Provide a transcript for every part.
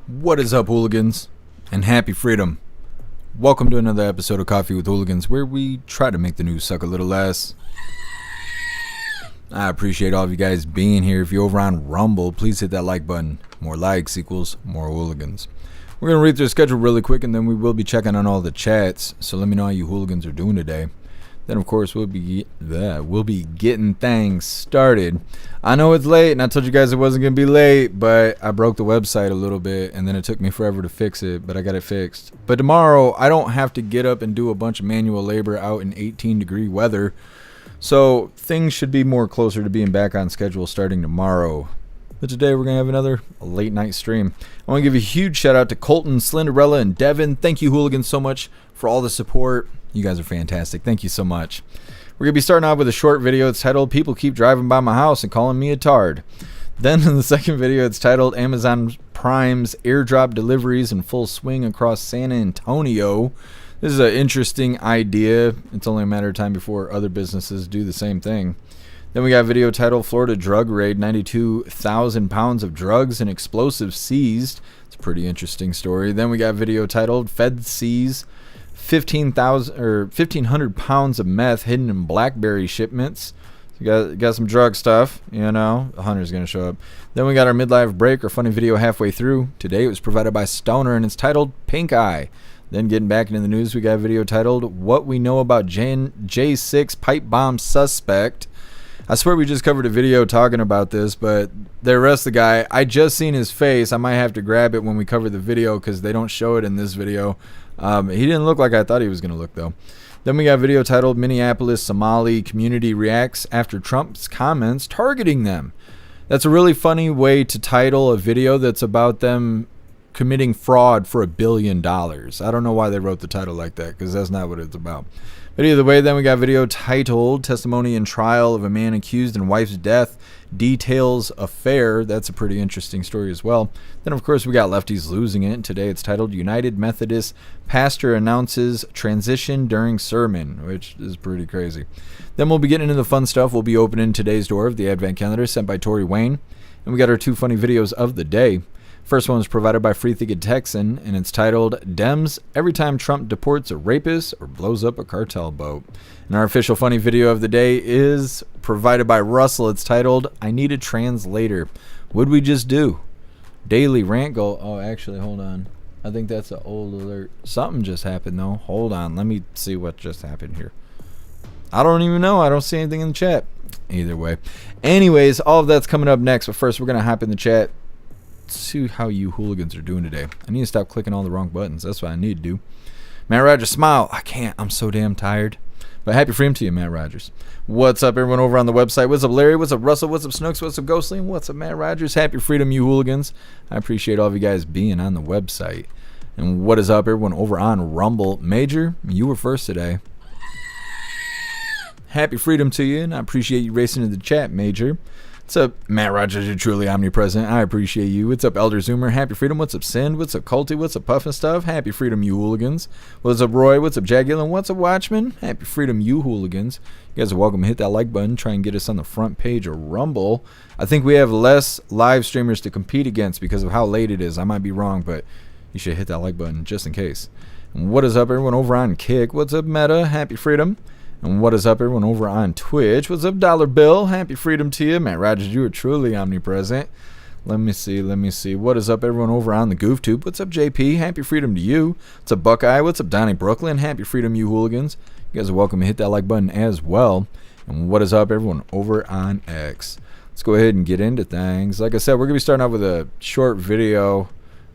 What is up, hooligans? And happy freedom. Welcome to another episode of Coffee with Hooligans, where we try to make the news suck a little less. I appreciate all of you guys being here. If you're over on Rumble, please hit that like button. More likes equals more hooligans. We're going to read through the schedule really quick, and then we will be checking on all the chats. So let me know how you hooligans are doing today. Then, of course, we'll be getting things started. I know it's late, and I told you guys it wasn't going to be late, but I broke the website a little bit, and then it took me forever to fix it, but I got it fixed. But tomorrow, I don't have to get up and do a bunch of manual labor out in 18-degree weather, so things should be more closer to being back on schedule starting tomorrow. But today, we're going to have another late-night stream. I want to give a huge shout-out to Colton, Slenderella, and Devin. Thank you, hooligans, so much for all the support. You guys are fantastic. Thank you so much. We're going to be starting off with a short video. It's titled, People Keep Driving By My House and Calling Me a Tard. Then in the second video, it's titled, Amazon Prime's Airdrop Deliveries in Full Swing Across San Antonio. This is an interesting idea. It's only a matter of time before other businesses do the same thing. Then we got a video titled, Florida Drug Raid, 92,000 pounds of drugs and explosives seized. It's a pretty interesting story. Then we got a video titled, Fed Seize 1,500 pounds of meth hidden in blackberry shipments. You got some drug stuff, you know. A hunter's going to show up. Then we got our midlife break, our funny video halfway through. Today it was provided by Stoner, and it's titled Pink Eye. Then getting back into the news, we got a video titled What We Know About J6 Pipe Bomb Suspect. I swear we just covered a video talking about this, but the arrest the guy. I just seen his face. I might have to grab it when we cover the video because they don't show it in this video. He didn't look like I thought he was going to look, though. Then we got a video titled Minneapolis Somali Community Reacts After Trump's Comments Targeting Them. That's a really funny way to title a video that's about them committing fraud for $1 billion. I don't know why they wrote the title like that, because that's not what it's about. But either way, then we got a video titled Testimony and Trial of a Man Accused in Wife's Death Details Affair. That's a pretty interesting story as well. Then, of course, we got Lefties Losing It. Today it's titled United Methodist Pastor Announces Transition During Sermon, which is pretty crazy. Then we'll be getting into the fun stuff. We'll be opening today's door of the Advent Calendar sent by Tori Wayne. And we got our two funny videos of the day. First one was provided by Free Thinking Texan, and it's titled Dems Every Time Trump Deports a Rapist or Blows Up a Cartel Boat. And our official funny video of the day is provided by Russell. It's titled I Need a Translator. What'd we just do? Daily rant goal. Oh, actually, hold on. I think that's an old alert. Something just happened, though. Hold on. Let me see what just happened here. I don't even know. I don't see anything in the chat. Either way. Anyways, all of that's coming up next. But first, we're going to hop in the chat. See how you hooligans are doing today. I need to stop clicking all the wrong buttons. That's what I need to do. Matt Rogers, smile. I can't. I'm so damn tired. But happy freedom to you, Matt Rogers. What's up, everyone over on the website? What's up, Larry? What's up, Russell? What's up, Snooks? What's up, Ghostly? And what's up, Matt Rogers? Happy freedom, you hooligans. I appreciate all of you guys being on the website. And what is up, everyone over on Rumble? Major, you were first today. Happy freedom to you, and I appreciate you racing in the chat, Major. What's up, Matt Rogers? You're truly omnipresent. I appreciate you. What's up, Elder Zoomer? Happy freedom. What's up, Sind? What's up, Culty? What's up, Puffin' Stuff? Happy freedom, you hooligans. What's up, Roy? What's up, Jagular? What's up, Watchman? Happy freedom, you hooligans. You guys are welcome to hit that like button. Try and get us on the front page of Rumble. I think we have less live streamers to compete against because of how late it is. I might be wrong, but you should hit that like button just in case. And what is up, everyone over on Kick? What's up, Meta? Happy freedom. And what is up, everyone over on Twitch? What's up, Dollar Bill? Happy freedom to you. Matt Rogers, you are truly omnipresent. Let me see. What is up, everyone over on the GoofTube? What's up, JP? Happy freedom to you. What's up, Buckeye? What's up, Donnie Brooklyn? Happy freedom, you hooligans. You guys are welcome to hit that like button as well. And what is up, everyone over on X? Let's go ahead and get into things. Like I said, we're going to be starting off with a short video.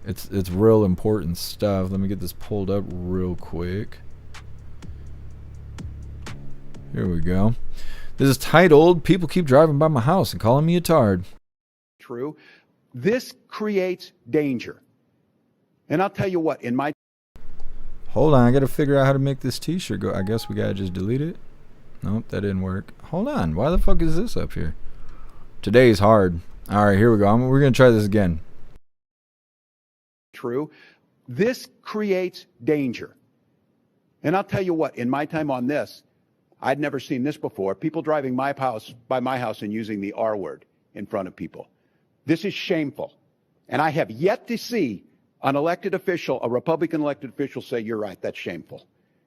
It's real important stuff. Let me get this pulled up real quick. Here we go. This is titled, People Keep Driving By My House and Calling Me a Tard. True. This creates danger. And I'll tell you what, in my... Hold on, I got to figure out how to make this t-shirt go. I guess we got to just delete it. Nope, that didn't work. Hold on, why the fuck is this up here? Today's hard. All right, here we go. We're going to try this again. True. This creates danger. And I'll tell you what, in my time on this, I'd never seen this before. People driving by my house and using the R word in front of people. This is shameful. And I have yet to see an elected official, a Republican elected official, say, you're right, that's shameful.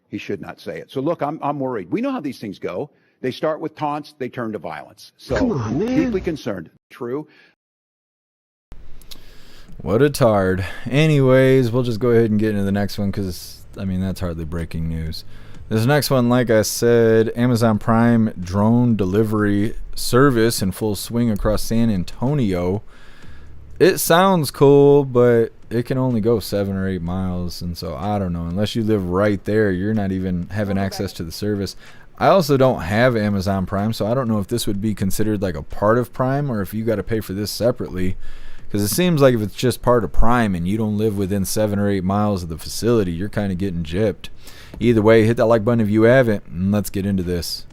He should not say it. So look, I'm worried. We know how these things go. They start with taunts, they turn to violence. So come on, man. Deeply concerned. True. What a tard. Anyways, we'll just go ahead and get into the next one because, I mean, that's hardly breaking news. This next one, like I said, Amazon Prime drone delivery service in full swing across San Antonio. It sounds cool, but it can only go 7 or 8 miles, and so I don't know. Unless you live right there, you're not even having access to the service. I also don't have Amazon Prime, so I don't know if this would be considered like a part of Prime or if you got to pay for this separately. Because it seems like if it's just part of Prime and you don't live within 7 or 8 miles of the facility, you're kind of getting gypped. Either way, hit that like button if you haven't, and let's get into this.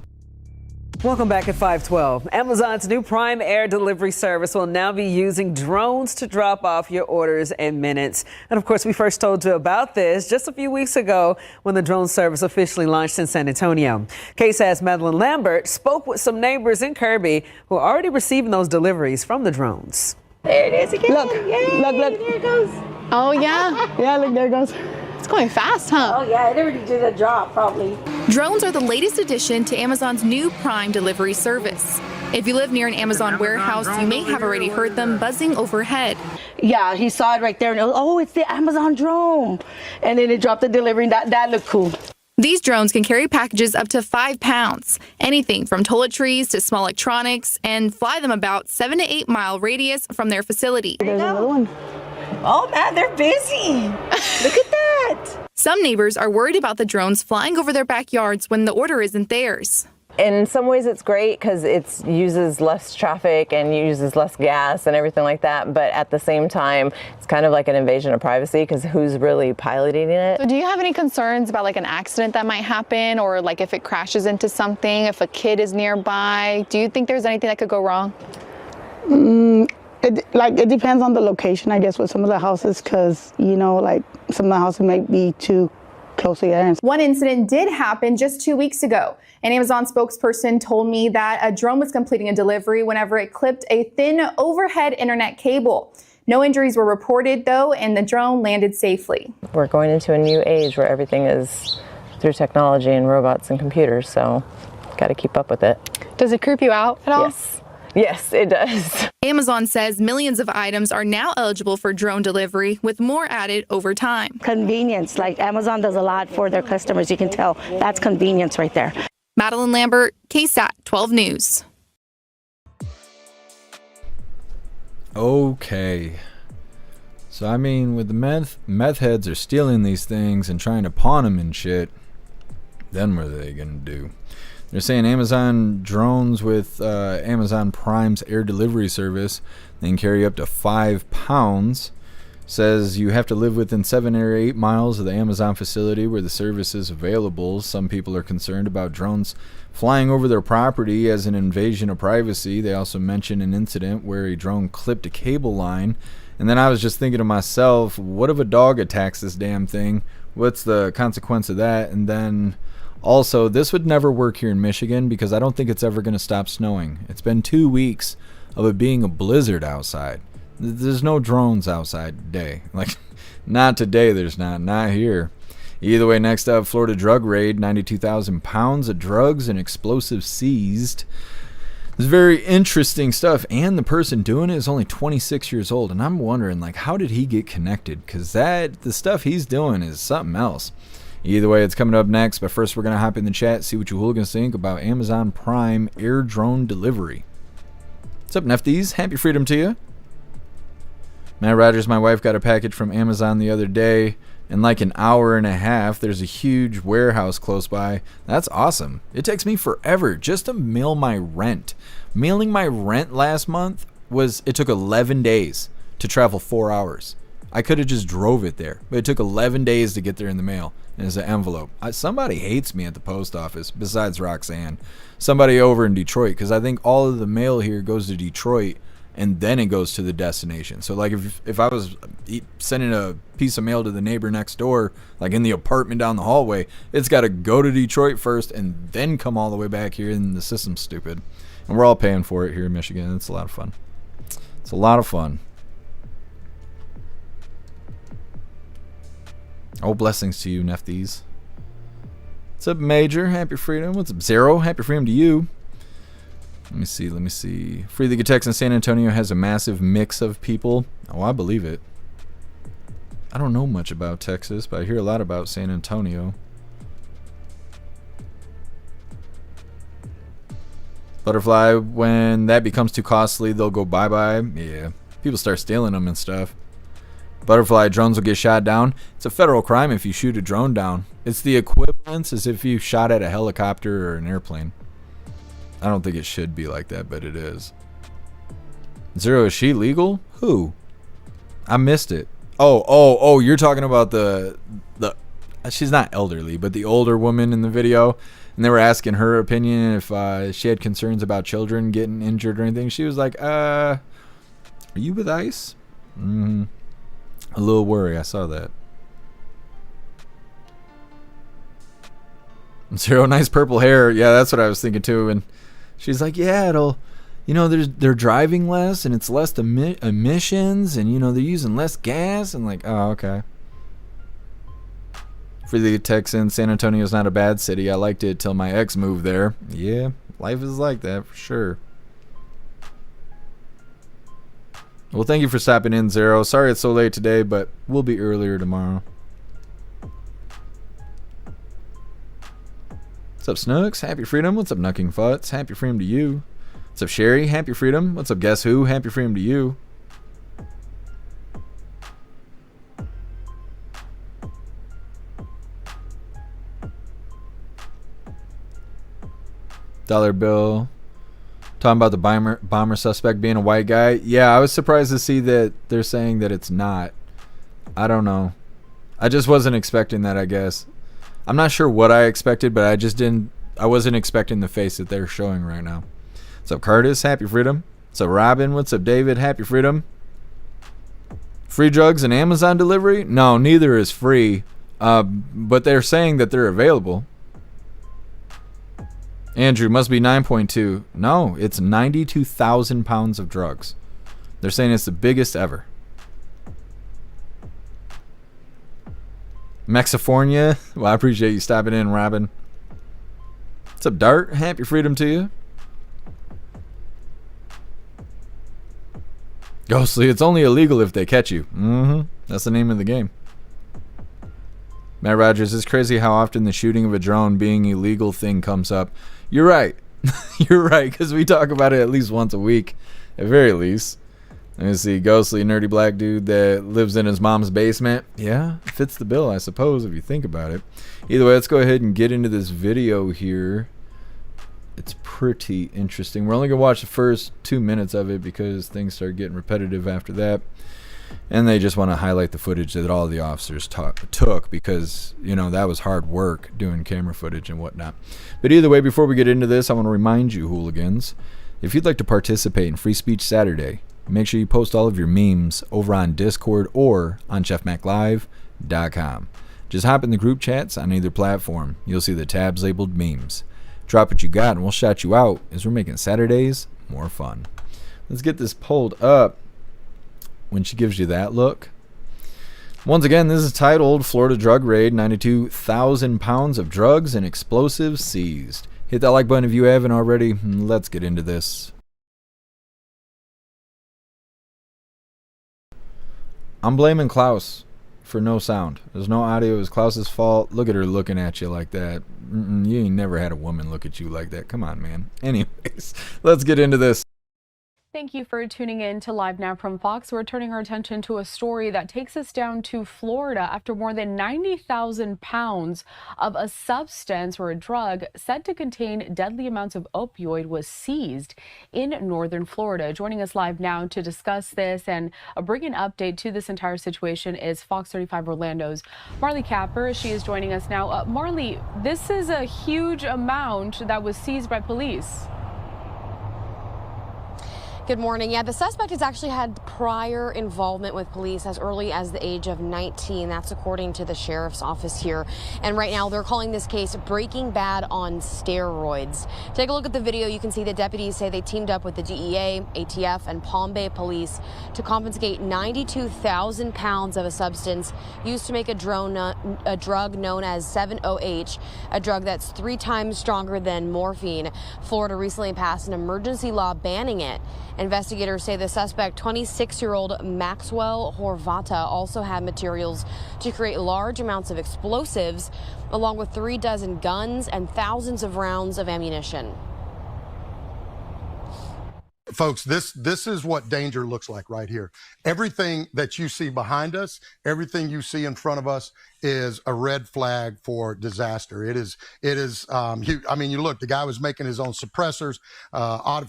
Welcome back at 512. Amazon's new Prime Air delivery service will now be using drones to drop off your orders in minutes. And of course, we first told you about this just a few weeks ago when the drone service officially launched in San Antonio. KSAT's Madeline Lambert spoke with some neighbors in Kirby who are already receiving those deliveries from the drones. There it is again. Look, Yay, look. There it goes. Oh, yeah. Yeah, look, there it goes. It's going fast, huh? Oh, yeah, it already did a job, probably. Drones are the latest addition to Amazon's new Prime delivery service. If you live near an Amazon warehouse, you may have already heard them buzzing overhead. Yeah, he saw it right there and it was, oh, it's the Amazon drone. And then it dropped the delivery and that looked cool. These drones can carry packages up to 5 pounds, anything from toiletries to small electronics, and fly them about 7 to 8 mile radius from their facility. There's another one. Oh, man, they're busy. Look at that. Some neighbors are worried about the drones flying over their backyards when the order isn't theirs. In some ways it's great because it uses less traffic and uses less gas and everything like that, but at the same time it's kind of like an invasion of privacy because who's really piloting it? So do you have any concerns about like an accident that might happen, or like if it crashes into something, if a kid is nearby? Do you think there's anything that could go wrong? It depends on the location, I guess, with some of the houses, because, you know, like some of the houses might be too close together. One incident did happen just 2 weeks ago. An Amazon spokesperson told me that a drone was completing a delivery whenever it clipped a thin overhead internet cable. No injuries were reported, though, and the drone landed safely. We're going into a new age where everything is through technology and robots and computers, so got to keep up with it. Does it creep you out at all? Yes, it does. Amazon says millions of items are now eligible for drone delivery, with more added over time. Convenience, like Amazon does a lot for their customers. You can tell that's convenience right there. Madeline Lambert, KSAT 12 News. Okay. So, I mean, with the meth heads are stealing these things and trying to pawn them and shit, then what are they going to do? They're saying Amazon drones with Amazon Prime's air delivery service, they can carry up to 5 pounds. Says you have to live within 7 or 8 miles of the Amazon facility where the service is available. Some people are concerned about drones flying over their property as an invasion of privacy. They also mentioned an incident where a drone clipped a cable line. And then I was just thinking to myself, what if a dog attacks this damn thing? What's the consequence of that? And then also, this would never work here in Michigan because I don't think it's ever going to stop snowing. It's been 2 weeks of it being a blizzard outside. There's no drones outside today. Like, not today, there's not here. Either way, next up, Florida drug raid, 92,000 pounds of drugs and explosives seized. It's very interesting stuff, and the person doing it is only 26 years old, and I'm wondering, like, how did he get connected? Because the stuff he's doing is something else. Either way, it's coming up next, but first we're going to hop in the chat, see what you hooligans think about Amazon Prime air drone delivery. What's up, Nefties? Happy freedom to you. Matt Rogers, my wife got a package from Amazon the other day. In like an hour and a half, there's a huge warehouse close by. That's awesome. It takes me forever just to mail my rent. Mailing my rent last month it took 11 days to travel 4 hours. I could have just drove it there, but it took 11 days to get there in the mail. And it's an envelope. Somebody hates me at the post office, besides Roxanne. Somebody over in Detroit, because I think all of the mail here goes to Detroit, and then it goes to the destination. So, like, if I was sending a piece of mail to the neighbor next door, like in the apartment down the hallway, it's got to go to Detroit first and then come all the way back here, and the system's stupid. And we're all paying for it here in Michigan. It's a lot of fun. It's a lot of fun. Oh, blessings to you, Nefties. What's up, Major? Happy freedom. What's up, Zero? Happy freedom to you. Let me see. Free League of Texas San Antonio has a massive mix of people. Oh, I believe it. I don't know much about Texas, but I hear a lot about San Antonio. Butterfly, when that becomes too costly, they'll go bye-bye. Yeah, people start stealing them and stuff. Butterfly, drones will get shot down. It's a federal crime if you shoot a drone down. It's the equivalent as if you shot at a helicopter or an airplane. I don't think it should be like that, but it is. Zero, is she legal? Who? I missed it. Oh, you're talking about the she's not elderly, but the older woman in the video. And they were asking her opinion if she had concerns about children getting injured or anything. She was like, are you with ICE? A little worry. I saw that. Zero, nice purple hair. Yeah, that's what I was thinking too. And she's like, yeah, it'll, you know, they're driving less and it's less emissions and, you know, they're using less gas. And like, oh, okay. For the Texans, San Antonio's not a bad city. I liked it till my ex moved there. Yeah, life is like that for sure. Well, thank you for stopping in, Zero. Sorry it's so late today, but we'll be earlier tomorrow. What's up, Snooks? Happy freedom. What's up, Knucking Futz? Happy freedom to you. What's up, Sherry? Happy freedom. What's up, Guess Who? Happy freedom to you. Dollar bill. Talking about the bomber suspect being a white guy. Yeah, I was surprised to see that they're saying that it's not. I don't know. I just wasn't expecting that, I guess. I'm not sure what I expected, but I wasn't expecting the face that they're showing right now. What's up, Curtis? Happy freedom. What's up, Robin? What's up, David? Happy freedom. Free drugs and Amazon delivery? No, neither is free. But they're saying that they're available. Andrew, must be 9.2. No, it's 92,000 pounds of drugs. They're saying it's the biggest ever. Mexifornia. Well, I appreciate you stopping in, Robin. What's up, Dart? Happy freedom to you. Ghostly, it's only illegal if they catch you. That's the name of the game. Matt Rogers, it's crazy how often the shooting of a drone being illegal thing comes up. You're right. You're right, because we talk about it at least once a week, at very least. Let me see, ghostly nerdy black dude that lives in his mom's basement. Yeah, fits the bill, I suppose, if you think about it. Either way, let's go ahead and get into this video here. It's pretty interesting. We're only going to watch the first 2 minutes of it because things start getting repetitive after that. And they just want to highlight the footage that all the officers took because, you know, that was hard work doing camera footage and whatnot. But either way, before we get into this, I want to remind you, hooligans, if you'd like to participate in Free Speech Saturday, make sure you post all of your memes over on Discord or on jeffmaclive.com. Just hop in the group chats on either platform. You'll see the tabs labeled memes. Drop what you got and we'll shout you out as we're making Saturdays more fun. Let's get this pulled up. When she gives you that look. Once again, this is titled Florida Drug Raid, 92,000 pounds of drugs and explosives seized. Hit that like button if you haven't already. Let's get into this. I'm blaming Klaus for no sound. There's no audio. It was Klaus's fault. Look at her looking at you like that. You ain't never had a woman look at you like that. Come on, man. Anyways, let's get into this. Thank you for tuning in to Live Now from Fox. We're turning our attention to a story that takes us down to Florida after more than 90,000 pounds of a substance or a drug said to contain deadly amounts of opioid was seized in northern Florida. Joining us live now to discuss this and bring an update to this entire situation is Fox 35 Orlando's Marley Capper. She is joining us now. Marley, this is a huge amount that was seized by police. Good morning. Yeah, the suspect has actually had prior involvement with police as early as the age of 19. That's according to the sheriff's office here. And right now they're calling this case Breaking Bad on steroids. Take a look at the video. You can see the deputies say they teamed up with the DEA, ATF, and Palm Bay police to confiscate 92,000 pounds of a substance used to make a drug known as 7-OH, a drug that's 3 times stronger than morphine. Florida recently passed an emergency law banning it. Investigators say the suspect, 26-year-old Maxwell Horvath, also had materials to create large amounts of explosives, along with 3 dozen guns and thousands of rounds of ammunition. Folks, this is what danger looks like right here. Everything that you see behind us, everything you see in front of us is a red flag for disaster. It is, I mean, you look, the guy was making his own suppressors,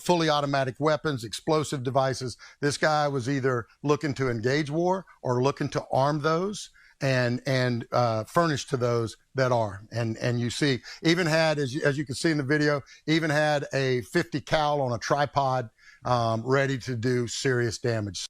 fully automatic weapons, explosive devices. This guy was either looking to engage war or looking to arm those and furnish to those that are. And you see, even had, as you can see in the video, even had a 50 cal on a tripod, ready to do serious damage.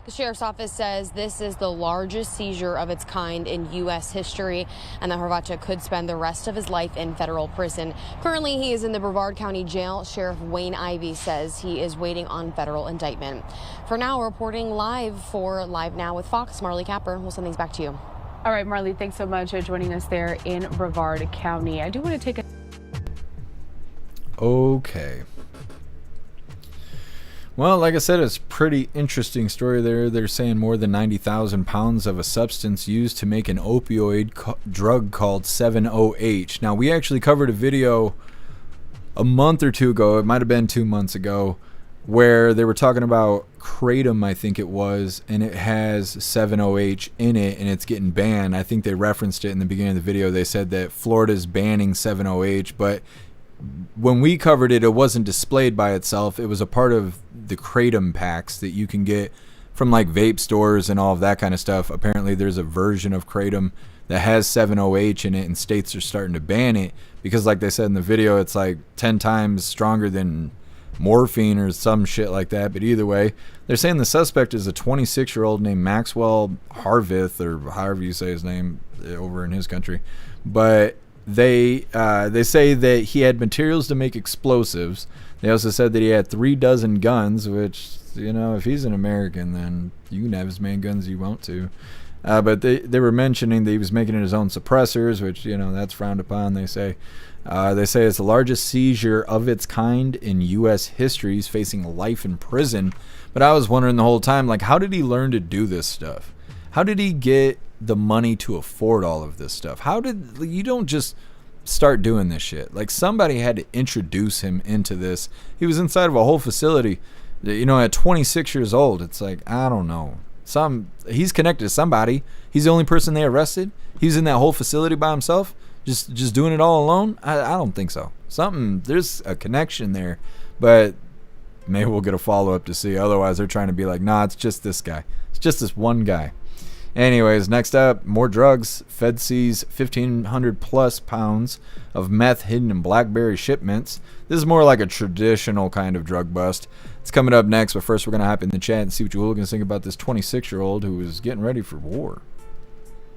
The sheriff's office says this is the largest seizure of its kind in U.S. history, and that Horvath could spend the rest of his life in federal prison. Currently, he is in the Brevard County Jail. Sheriff Wayne Ivey says he is waiting on federal indictment. For now, reporting live for Live Now with Fox, Marley Capper. We'll send things back to you. All right, Marley, thanks so much for joining us there in Brevard County. I do want to take a Okay. Well, like I said, it's a pretty interesting story there. They're saying more than 90,000 pounds of a substance used to make an opioid drug called 7-OH. Now, we actually covered a video a month or two ago, it might have been 2 months ago, where they were talking about kratom, I think it was, and it has 7-OH in it, and it's getting banned. I think they referenced it in the beginning of the video. They said that Florida's banning 7-OH, but when we covered it, it wasn't displayed by itself. It was a part of the kratom packs that you can get from like vape stores and all of that kind of stuff. Apparently there's a version of kratom that has 7-OH in it, and states are starting to ban it because, like they said in the video, it's like 10 times stronger than morphine or some shit like that. But either way, they're saying the suspect is a 26-year-old named Maxwell Horvath, or however you say his name over in his country. But they say that he had materials to make explosives. They also said that he had 3 dozen guns, which, you know, if he's an American, then you can have as many guns as you want to. But they were mentioning that he was making his own suppressors, which, you know, that's frowned upon, they say. They say it's the largest seizure of its kind in U.S. history. He's facing life in prison. But I was wondering the whole time, like, how did he learn to do this stuff? How did he get the money to afford all of this stuff? How did you don't just start doing this shit? Like, somebody had to introduce him into this. He was inside of a whole facility, you know, at 26 years old. It's like, I don't know. He's connected to somebody. He's the only person they arrested. He's in that whole facility by himself, just doing it all alone. I don't think so. There's a connection there, but maybe we'll get a follow-up to see. Otherwise, they're trying to be like, nah, it's just this guy. It's just this one guy. Anyways, next up, more drugs. Fed sees 1,500 plus pounds of meth hidden in blackberry shipments. This is more like a traditional kind of drug bust. It's coming up next, but first we're going to hop in the chat and see what you hooligans think about this 26-year-old who is getting ready for war.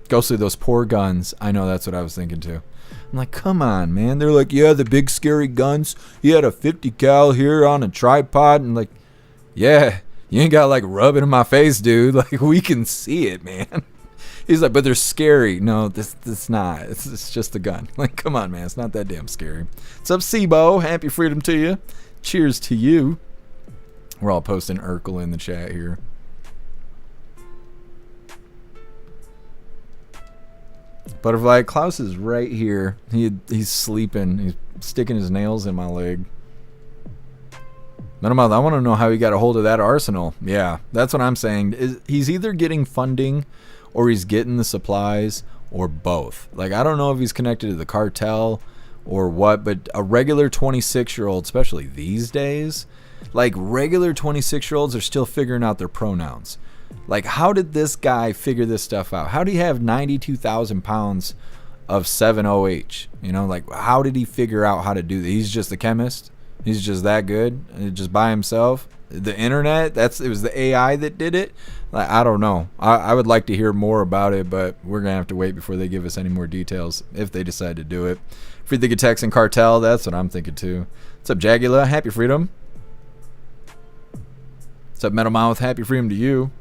Go see those poor guns. I know, that's what I was thinking too. I'm like, come on, man. They're like, yeah, the big scary guns. He had a 50 cal here on a tripod. And like, yeah, you ain't got to like rub it in my face, dude. Like, we can see it, man. He's like, but they're scary. No, this not. It's just a gun. Like, come on, man. It's not that damn scary. What's up, Sibo? Happy freedom to you. Cheers to you. We're all posting Urkel in the chat here. Butterfly, Klaus is right here. He's sleeping. He's sticking his nails in my leg. I want to know how he got a hold of that arsenal. Yeah, that's what I'm saying. He's either getting funding or he's getting the supplies or both. Like, I don't know if he's connected to the cartel or what, but a regular 26-year-old, especially these days, like regular 26-year-olds are still figuring out their pronouns. Like, how did this guy figure this stuff out? How did he have 92,000 pounds of 7-OH? You know, like, how did he figure out how to do that? He's just a chemist. He's just that good, just by himself. The internet, it was the AI that did it. Like, I don't know. I would like to hear more about it, but we're gonna have to wait before they give us any more details if they decide to do it. Free the Mexican Cartel, that's what I'm thinking too. What's up, Jagula? Happy freedom. What's up, Metal Mouth? Happy freedom to you.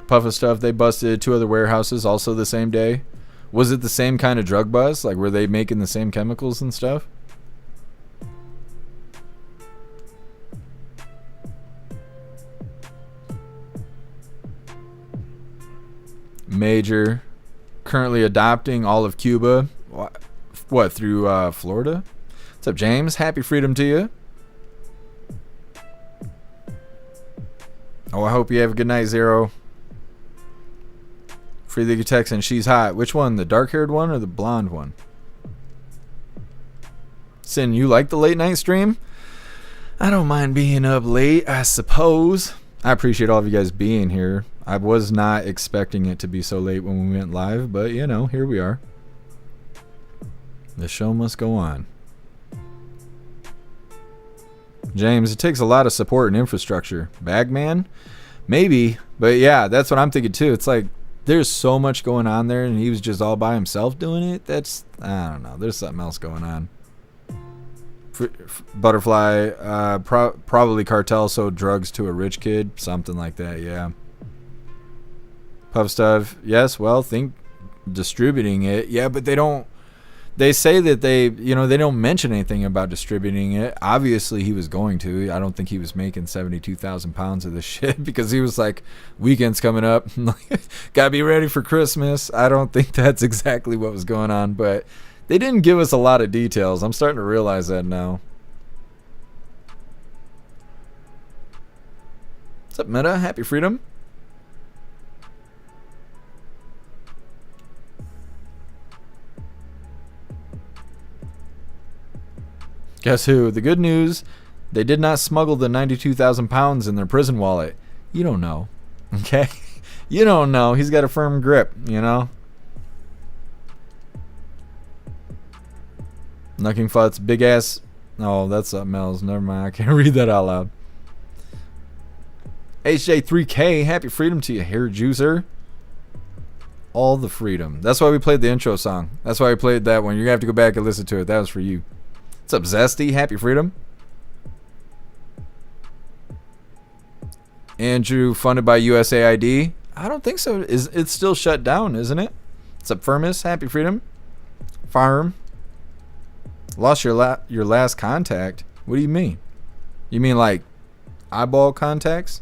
Puff of stuff, they busted 2 other warehouses also the same day. Was it the same kind of drug bust? Like, were they making the same chemicals and stuff? Major currently adopting all of Cuba. What, through Florida? What's up, James? Happy freedom to you. Oh, I hope you have a good night, Zero. Free the Texan, she's hot. Which one? The dark-haired one or the blonde one? Sin, you like the late night stream? I don't mind being up late, I suppose. I appreciate all of you guys being here. I was not expecting it to be so late when we went live, but you know, here we are. The show must go on. James, it takes a lot of support and infrastructure. Bagman? Maybe, but yeah, that's what I'm thinking too. It's like, there's so much going on there, and he was just all by himself doing it. I don't know. There's something else going on. Butterfly, probably cartel sold drugs to a rich kid. Something like that, yeah. Puff stuff, yes, well, think distributing it. Yeah, but they say that they don't mention anything about distributing it. Obviously, he was going to. I don't think he was making 72,000 pounds of this shit because he was like, weekend's coming up. Gotta be ready for Christmas. I don't think that's exactly what was going on, but they didn't give us a lot of details. I'm starting to realize that now. What's up, Meta? Happy freedom. Guess who? The good news, they did not smuggle the 92,000 pounds in their prison wallet. You don't know. Okay? You don't know. He's got a firm grip, you know? Knucking Futz, big ass. Oh, that's something else. Never mind. I can't read that out loud. HJ3K, happy freedom to you, hair juicer. All the freedom. That's why we played the intro song. That's why we played that one. You're going to have to go back and listen to it. That was for you. What's up, Zesty? Happy freedom. Andrew, funded by USAID. I don't think so. It's still shut down, isn't it? What's up, Firmus? Happy freedom. Farm. Lost your last contact. What do you mean? You mean like eyeball contacts?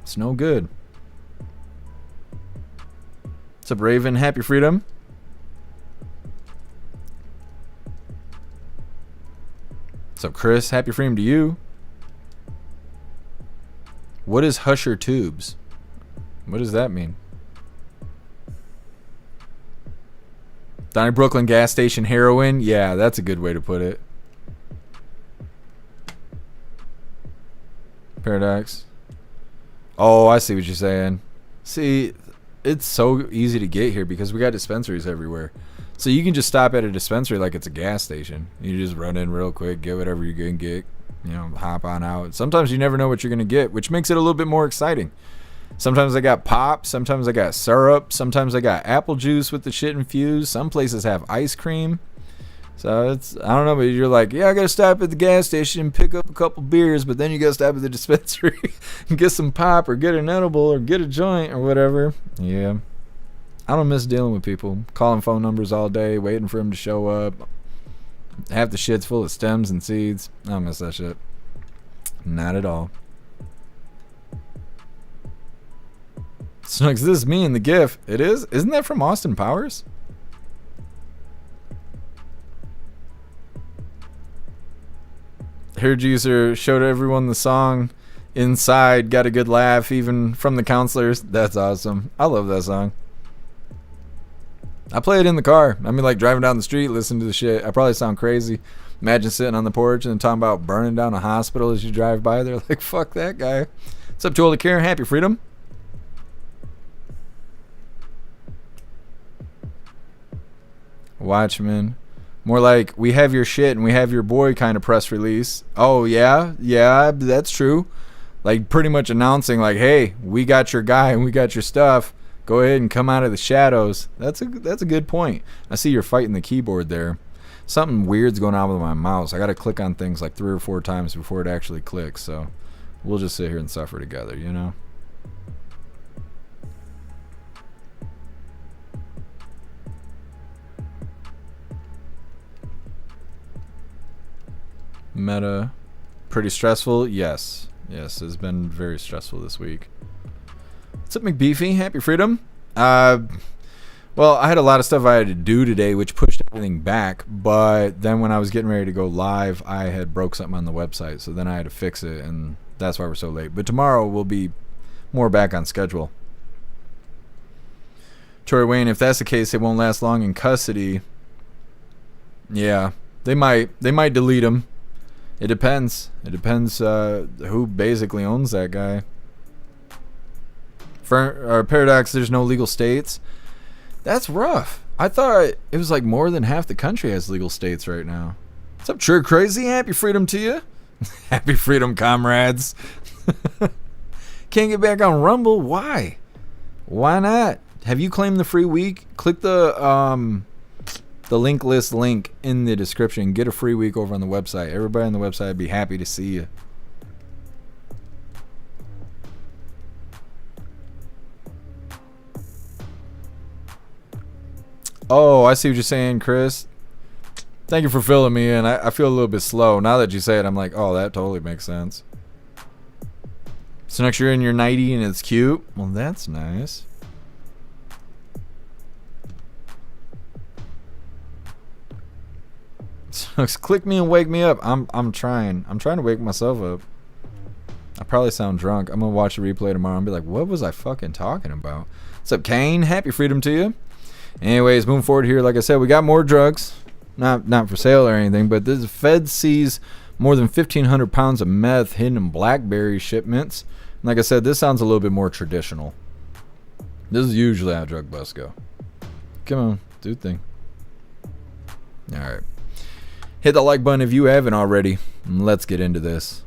It's no good. What's up, Raven? Happy freedom. What's up, Chris? Happy freedom to you. What is Husher Tubes? What does that mean? Donnie Brooklyn gas station heroin? Yeah, that's a good way to put it. Paradox. Oh, I see what you're saying. See, it's so easy to get here because we got dispensaries everywhere. So you can just stop at a dispensary like it's a gas station. You just run in real quick, get whatever you're going to get, you know, hop on out. Sometimes you never know what you're going to get, which makes it a little bit more exciting. Sometimes I got pop, sometimes I got syrup, sometimes I got apple juice with the shit infused. Some places have ice cream. So it's, I don't know, but you're like, yeah, I got to stop at the gas station and pick up a couple beers, but then you got to stop at the dispensary and get some pop or get an edible or get a joint or whatever. Yeah. I don't miss dealing with people. Calling phone numbers all day, waiting for them to show up. Half the shit's full of stems and seeds. I don't miss that shit. Not at all. Snugs, this is me in the GIF. It is? Isn't that from Austin Powers? Hair Juicer showed everyone the song Inside. Got a good laugh even from the counselors. That's awesome. I love that song. I play it in the car. I mean, like driving down the street, listening to the shit. I probably sound crazy. Imagine sitting on the porch and talking about burning down a hospital as you drive by. They're like, fuck that guy. What's up to all the care? Happy freedom. Watchmen. More like, we have your shit and we have your boy kind of press release. Oh, yeah, that's true. Like, pretty much announcing, like, hey, we got your guy and we got your stuff. Go ahead and come out of the shadows. That's a good point. I see you're fighting the keyboard there. Something weird's going on with my mouse. I got to click on things like 3 or 4 times before it actually clicks. So we'll just sit here and suffer together, you know? Meta. Pretty stressful? Yes. Yes, it's been very stressful this week. What's up, McBeefy? Happy freedom. Well, I had a lot of stuff I had to do today, which pushed everything back. But then when I was getting ready to go live, I had broke something on the website. So then I had to fix it, and that's why we're so late. But tomorrow we'll be more back on schedule. Troy Wayne, if that's the case, it won't last long in custody. Yeah, they might delete him. It depends. It depends who basically owns that guy. For Paradox, there's no legal states. That's rough. I thought it was like more than half the country has legal states right now. What's up, True Crazy? Happy freedom to you. Happy freedom, comrades. Can't get back on Rumble. Why? Why not? Have you claimed the free week? Click the link list link in the description. Get a free week over on the website. Everybody on the website would be happy to see you. Oh, I see what you're saying, Chris. Thank you for filling me in. I feel a little bit slow. Now that you say it, I'm like, oh, that totally makes sense. So next you're in your 90 and it's cute. Well, that's nice. So click me and wake me up. I'm trying to wake myself up. I probably sound drunk. I'm gonna watch the replay tomorrow and be like, what was I fucking talking about? What's up, Kane? Happy freedom to you. Anyways, moving forward here, like I said, we got more drugs. Not for sale or anything, but this Fed sees more than 1,500 pounds of meth hidden in blackberry shipments. And like I said, this sounds a little bit more traditional. This is usually how drug busts go. Come on, do the thing. All right. Hit the like button if you haven't already. And let's get into this.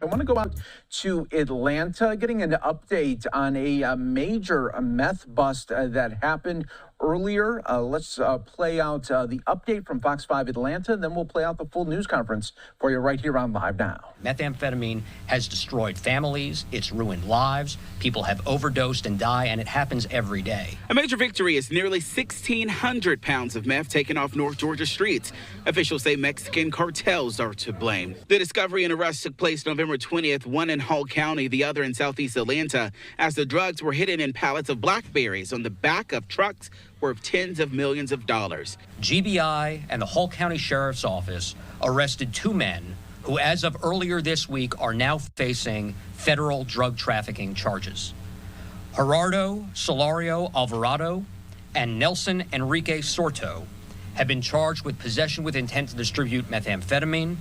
I want to go out to Atlanta, getting an update on a major meth bust that happened earlier. Let's play out the update from Fox 5 Atlanta, and then we'll play out the full news conference for you right here on Live Now. Methamphetamine has destroyed families, it's ruined lives, people have overdosed and die, and it happens every day. A major victory is nearly 1,600 pounds of meth taken off North Georgia streets. Officials say Mexican cartels are to blame. The discovery and arrest took place November 20th, one in Hall County, the other in southeast Atlanta, as the drugs were hidden in pallets of blackberries on the back of trucks worth tens of millions of dollars. GBI and the Hall County Sheriff's Office arrested 2 men who, as of earlier this week, are now facing federal drug trafficking charges. Gerardo Solario Alvarado and Nelson Enrique Sorto have been charged with possession with intent to distribute methamphetamine,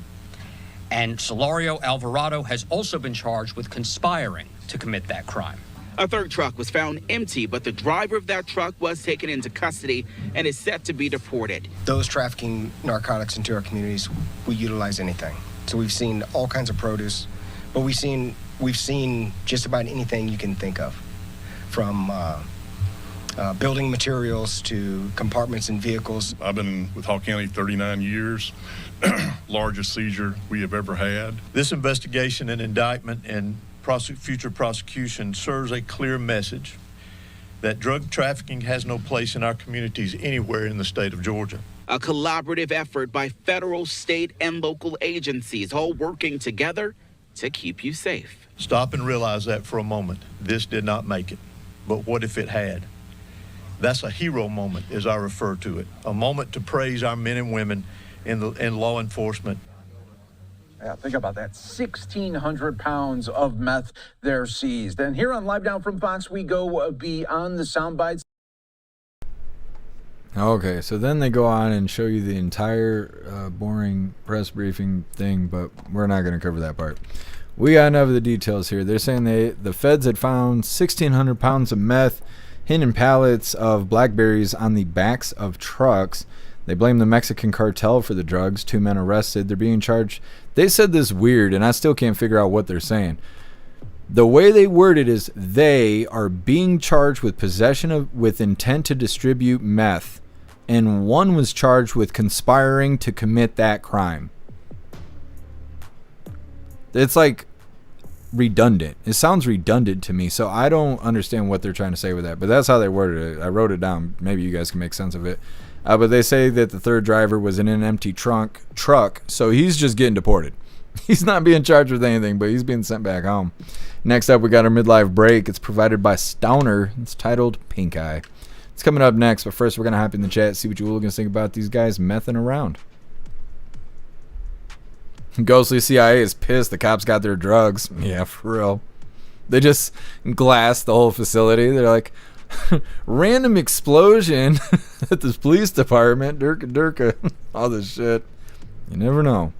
and Solario Alvarado has also been charged with conspiring to commit that crime. A third truck was found empty, but the driver of that truck was taken into custody and is set to be deported. Those trafficking narcotics into our communities, we utilize anything. So we've seen all kinds of produce, but we've seen just about anything you can think of, from building materials to compartments in vehicles. I've been with Hall County 39 years, largest seizure we have ever had. This investigation and indictment and future prosecution serves a clear message that drug trafficking has no place in our communities anywhere in the state of Georgia. A collaborative effort by federal, state, and local agencies, all working together to keep you safe. Stop and realize that for a moment. This did not make it, but what if it had? That's a hero moment, as I refer to it, a moment to praise our men and women in law enforcement. Yeah, think about that. 1,600 pounds of meth there seized. And here on Live Down from Fox, we go beyond the sound bites. Okay, so then they go on and show you the entire boring press briefing thing, but we're not going to cover that part. We got enough of the details here. They're saying the feds had found 1,600 pounds of meth hidden pallets of blackberries on the backs of trucks. They blame the Mexican Cartel for the drugs. 2 men arrested. They're being charged. They said this weird, and I still can't figure out what they're saying. The way they word it is they are being charged with possession of with intent to distribute meth, and one was charged with conspiring to commit that crime. It's like redundant. It sounds redundant to me, so I don't understand what they're trying to say with that, but that's how they worded it. I wrote it down. Maybe you guys can make sense of it. But they say that the third driver was in an empty truck, so he's just getting deported. He's not being charged with anything, but he's being sent back home. Next up, we got our midlife break. It's provided by Stoner. It's titled Pink Eye. It's coming up next, but first we're going to hop in the chat, see what you hooligans think about these guys messing around. Ghostly CIA is pissed the cops got their drugs. Yeah, for real. They just glassed the whole facility. They're like, random explosion at this police department. Durka. All this shit. You never know.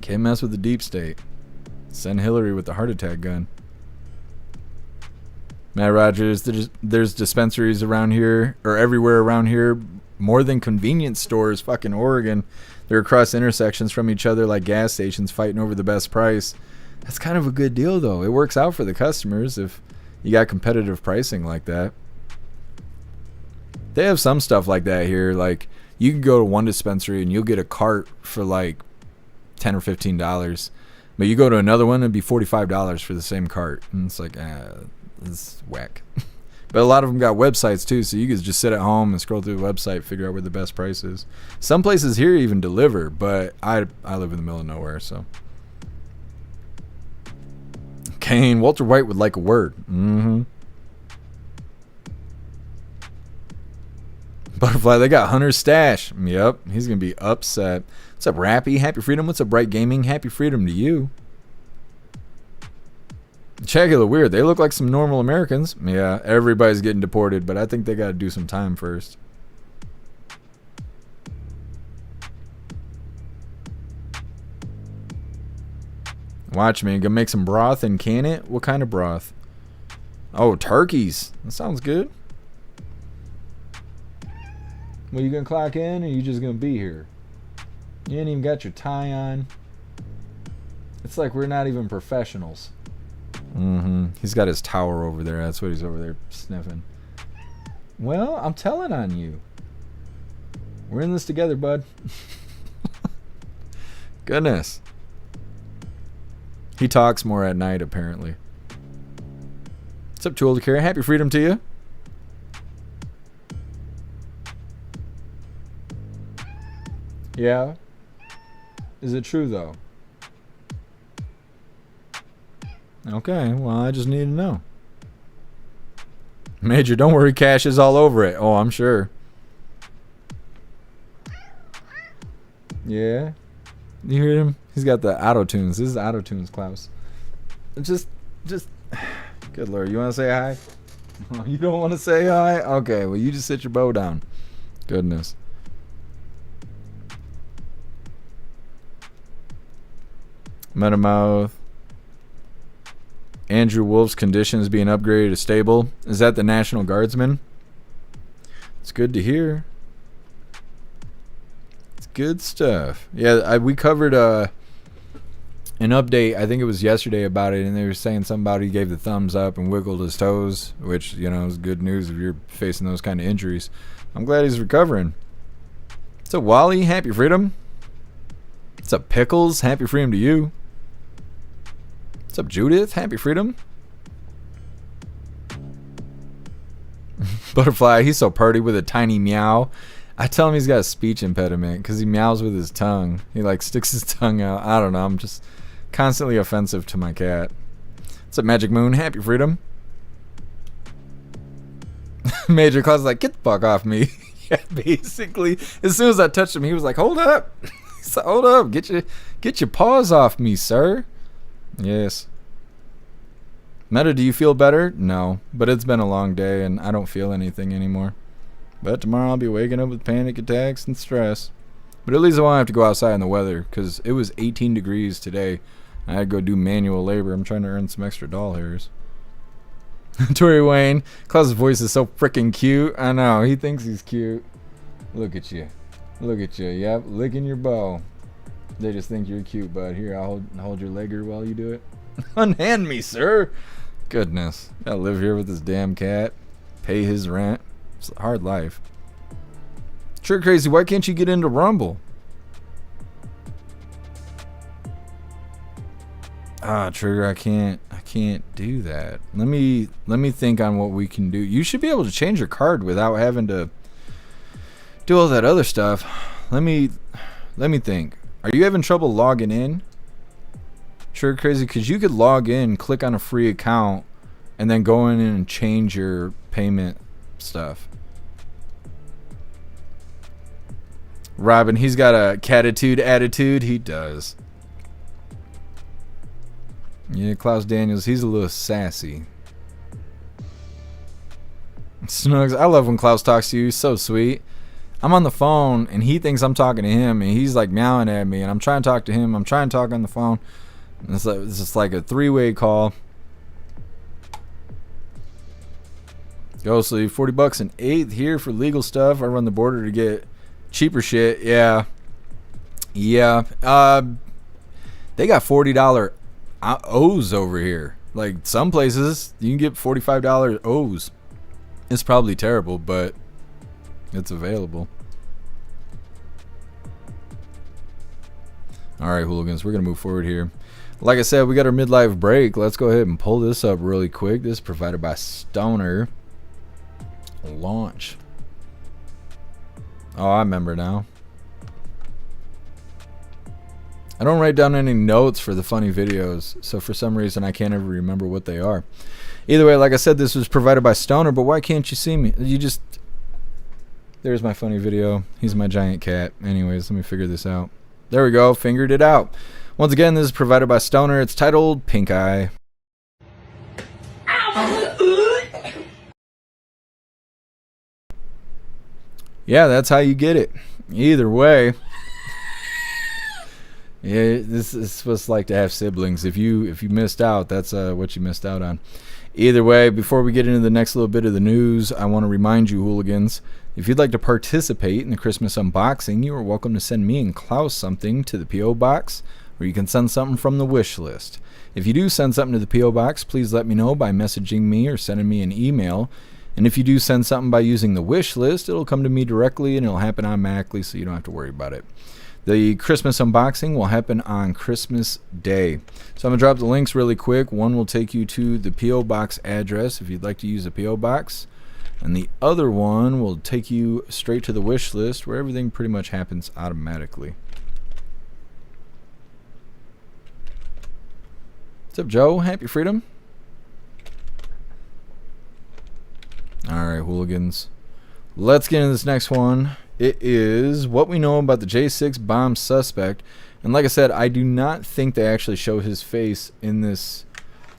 Can't mess with the deep state. Send Hillary with the heart attack gun. Matt Rogers, there's dispensaries around here, or everywhere around here, more than convenience stores. Fucking Oregon. They're across intersections from each other like gas stations fighting over the best price. That's kind of a good deal, though. It works out for the customers if you got competitive pricing like that. They have some stuff like that here. Like, you can go to one dispensary and you'll get a cart for like $10 or $15. But you go to another one, it'd be $45 for the same cart. And it's like, it's whack. But a lot of them got websites too, so you can just sit at home and scroll through the website, figure out where the best price is. Some places here even deliver, but I live in the middle of nowhere, so. Kane, Walter White would like a word. Butterfly, they got Hunter's stash. Yep, he's going to be upset. What's up, Rappy? Happy Freedom. What's up, Bright Gaming? Happy Freedom to you. Chagula weird. They look like some normal Americans. Yeah, everybody's getting deported, but I think they got to do some time first. Watch me. Gonna make some broth and can it? What kind of broth? Oh, turkeys. That sounds good. Well, you gonna clock in, or you just gonna be here? You ain't even got your tie on. It's like we're not even professionals. He's got his tower over there. That's what he's over there sniffing. Well, I'm telling on you. We're in this together, bud. Goodness. He talks more at night, apparently. What's up, Tool to Carry? Happy Freedom to you. Yeah? Is it true, though? Okay, well, I just need to know. Major, don't worry, cash is all over it. Oh, I'm sure. Yeah? You hear him? He's got the auto-tunes. This is auto-tunes, Klaus. Just, good Lord, you want to say hi? Oh, you don't want to say hi? Okay, well, you just sit your bow down. Goodness. Metamouth. Andrew Wolf's condition is being upgraded to stable. Is that the National Guardsman? It's good to hear. It's good stuff. Yeah, we covered an update, I think it was yesterday, about it, and they were saying something about he gave the thumbs up and wiggled his toes, which, you know, is good news if you're facing those kind of injuries. I'm glad he's recovering. What's up, Wally? Happy Freedom. What's up, Pickles? Happy Freedom to you. What's up, Judith? Happy Freedom. Butterfly, he's so purty with a tiny meow. I tell him he's got a speech impediment because he meows with his tongue. He like sticks his tongue out. I don't know. I'm just constantly offensive to my cat. What's up, Magic Moon? Happy Freedom. Major Claus is like, get the fuck off me. Yeah, basically. As soon as I touched him, he was like, hold up. He's like, hold up. Get your paws off me, sir. Yes. Meta, do you feel better? No, but it's been a long day and I don't feel anything anymore. But tomorrow I'll be waking up with panic attacks and stress. But at least I won't have to go outside in the weather because it was 18 degrees today. I had to go do manual labor. I'm trying to earn some extra doll hairs. Tori Wayne. Klaus's voice is so freaking cute. I know. He thinks he's cute. Look at you. Look at you. Yep. Licking your bow. They just think you're cute, bud. Here, I'll hold your legger while you do it. Unhand me, sir. Goodness. I live here with this damn cat. Pay his rent. It's a hard life. Sure, Crazy. Why can't you get into Rumble? Trigger, I can't do that. Let me think on what we can do. You should be able to change your card without having to do all that other stuff. Let me think. Are you having trouble logging in? Trigger Crazy, because you could log in, click on a free account, and then go in and change your payment stuff. Robin, he's got a catitude attitude. He does. Yeah, Klaus Daniels, he's a little sassy. Snugs, I love when Klaus talks to you. He's so sweet. I'm on the phone, and he thinks I'm talking to him, and he's like meowing at me, and I'm trying to talk to him. I'm trying to talk on the phone. It's just like a three-way call. Ghostly, $40 an eighth here for legal stuff. I run the border to get cheaper shit. Yeah. They got $40 O's over here. Like some places you can get $45 O's. It's probably terrible, but it's available. Alright, hooligans, we're gonna move forward here. Like I said, we got our midlife break. Let's go ahead and pull this up really quick. This is provided by Stoner. Launch. Oh, I remember now. I don't write down any notes for the funny videos, so for some reason I can't ever remember what they are. Either way, like I said, this was provided by Stoner, but why can't you see me? There's my funny video. He's my giant cat. Anyways, let me figure this out. There we go. Fingered it out. Once again, this is provided by Stoner. It's titled Pink Eye. Yeah, that's how you get it. Either way. Yeah, this is what it's like to have siblings. If you missed out, that's what you missed out on. Either way, before we get into the next little bit of the news, I want to remind you, hooligans, if you'd like to participate in the Christmas unboxing, you are welcome to send me and Klaus something to the P.O. Box, or you can send something from the wish list. If you do send something to the P.O. Box, please let me know by messaging me or sending me an email. And if you do send something by using the wish list, it'll come to me directly and it'll happen automatically, so you don't have to worry about it. The Christmas unboxing will happen on Christmas Day. So I'm going to drop the links really quick. One will take you to the P.O. Box address if you'd like to use a P.O. Box. And the other one will take you straight to the wish list where everything pretty much happens automatically. What's up, Joe? Happy Freedom. Alright, hooligans. Let's get into this next one. It is what we know about the J6 bomb suspect. And like I said, I do not think they actually show his face in this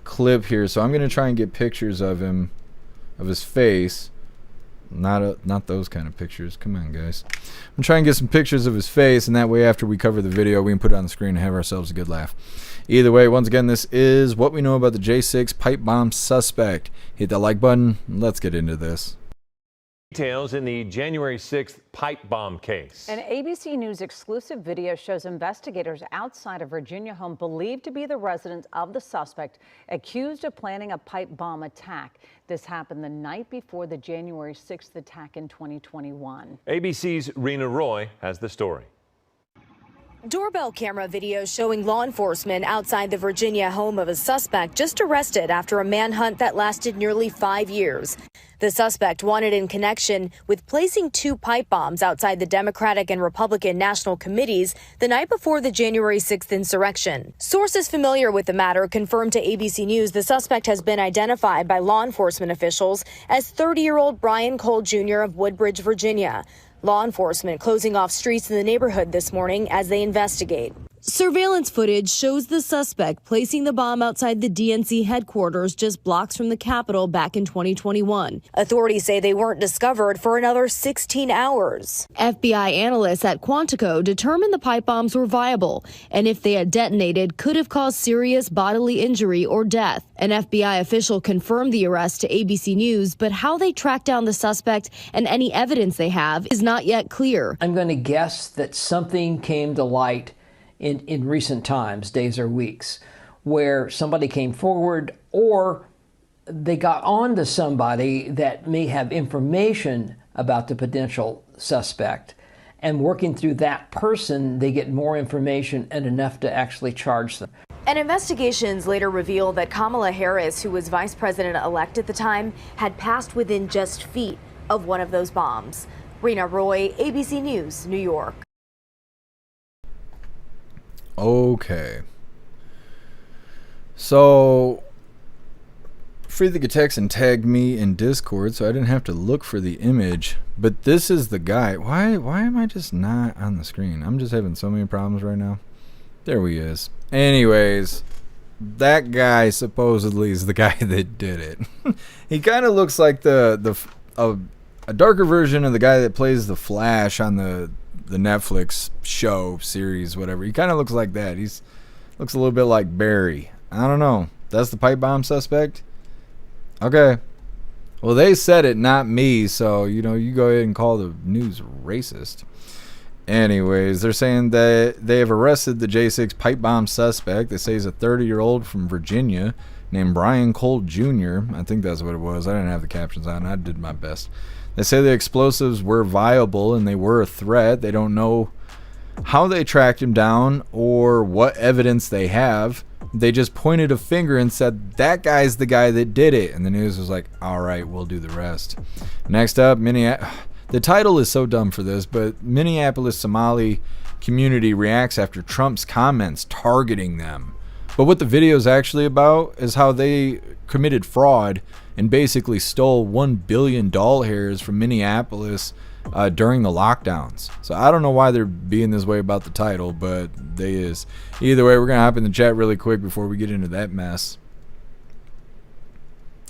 clip here. So I'm going to try and get pictures of him, of his face. Not those kind of pictures. Come on, guys. I'm going to try and get some pictures of his face. And that way, after we cover the video, we can put it on the screen and have ourselves a good laugh. Either way, once again, this is what we know about the J6 pipe bomb suspect. Hit that like button. Let's get into this. Details in the January 6th pipe bomb case. An ABC News exclusive video shows investigators outside a Virginia home believed to be the residence of the suspect accused of planning a pipe bomb attack. This happened the night before the January 6th attack in 2021. ABC's Rena Roy has the story. Doorbell camera video showing law enforcement outside the Virginia home of a suspect just arrested after a manhunt that lasted nearly 5 years. The suspect wanted in connection with placing 2 pipe bombs outside the Democratic and Republican national committees the night before the January 6th insurrection. Sources familiar with the matter confirmed to ABC News the suspect has been identified by law enforcement officials as 30-year-old Brian Cole Jr. of Woodbridge, Virginia. Law enforcement closing off streets in the neighborhood this morning as they investigate. Surveillance footage shows the suspect placing the bomb outside the DNC headquarters just blocks from the Capitol back in 2021. Authorities say they weren't discovered for another 16 hours. FBI analysts at Quantico determined the pipe bombs were viable, and if they had detonated, could have caused serious bodily injury or death. An FBI official confirmed the arrest to ABC News, but how they tracked down the suspect and any evidence they have is not yet clear. I'm going to guess that something came to light in recent times, days or weeks, where somebody came forward or they got on to somebody that may have information about the potential suspect. And working through that person, they get more information and enough to actually charge them. And investigations later revealed that Kamala Harris, who was vice president-elect at the time, had passed within just feet of one of those bombs. Rena Roy, ABC News, New York. Okay. So Freethy could text and tag me in Discord, so I didn't have to look for the image. But this is the guy. Why am I just not on the screen? I'm just having so many problems right now. There he is. Anyways, that guy supposedly is the guy that did it. He kind of looks like a darker version of the guy that plays the Flash on the Netflix show series, whatever. He kind of looks like that. Looks a little bit like Barry. I don't know. That's the pipe bomb suspect? Okay. Well, they said it, not me, so you go ahead and call the news racist. Anyways, they're saying that they have arrested the J6 pipe bomb suspect. They say he's a 30-year-old from Virginia named Brian Cole Jr. I think that's what it was. I didn't have the captions on. I did my best. They say the explosives were viable and they were a threat. They don't know how they tracked him down or what evidence they have. They just pointed a finger and said, that guy's the guy that did it. And the news was like, all right, we'll do the rest. Next up, the title is so dumb for this, but Minneapolis Somali community reacts after Trump's comments targeting them. But what the video is actually about is how they committed fraud and basically stole $1 billion doll hairs from Minneapolis during the lockdowns. So I don't know why they're being this way about the title, but they is. Either way, we're going to hop in the chat really quick before we get into that mess.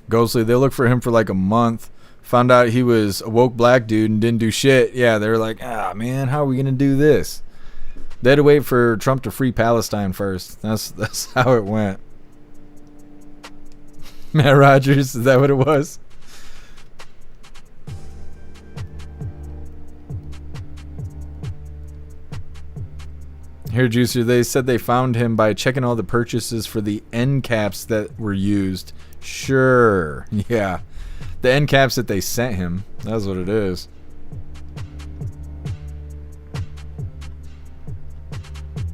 Ghostly, they looked for him for like a month. Found out he was a woke black dude and didn't do shit. Yeah, they were like, man, how are we going to do this? They had to wait for Trump to free Palestine first. That's how it went. Matt Rogers, is that what it was? Here, Juicer, they said they found him by checking all the purchases for the end caps that were used. Sure. Yeah. The end caps that they sent him. That's what it is.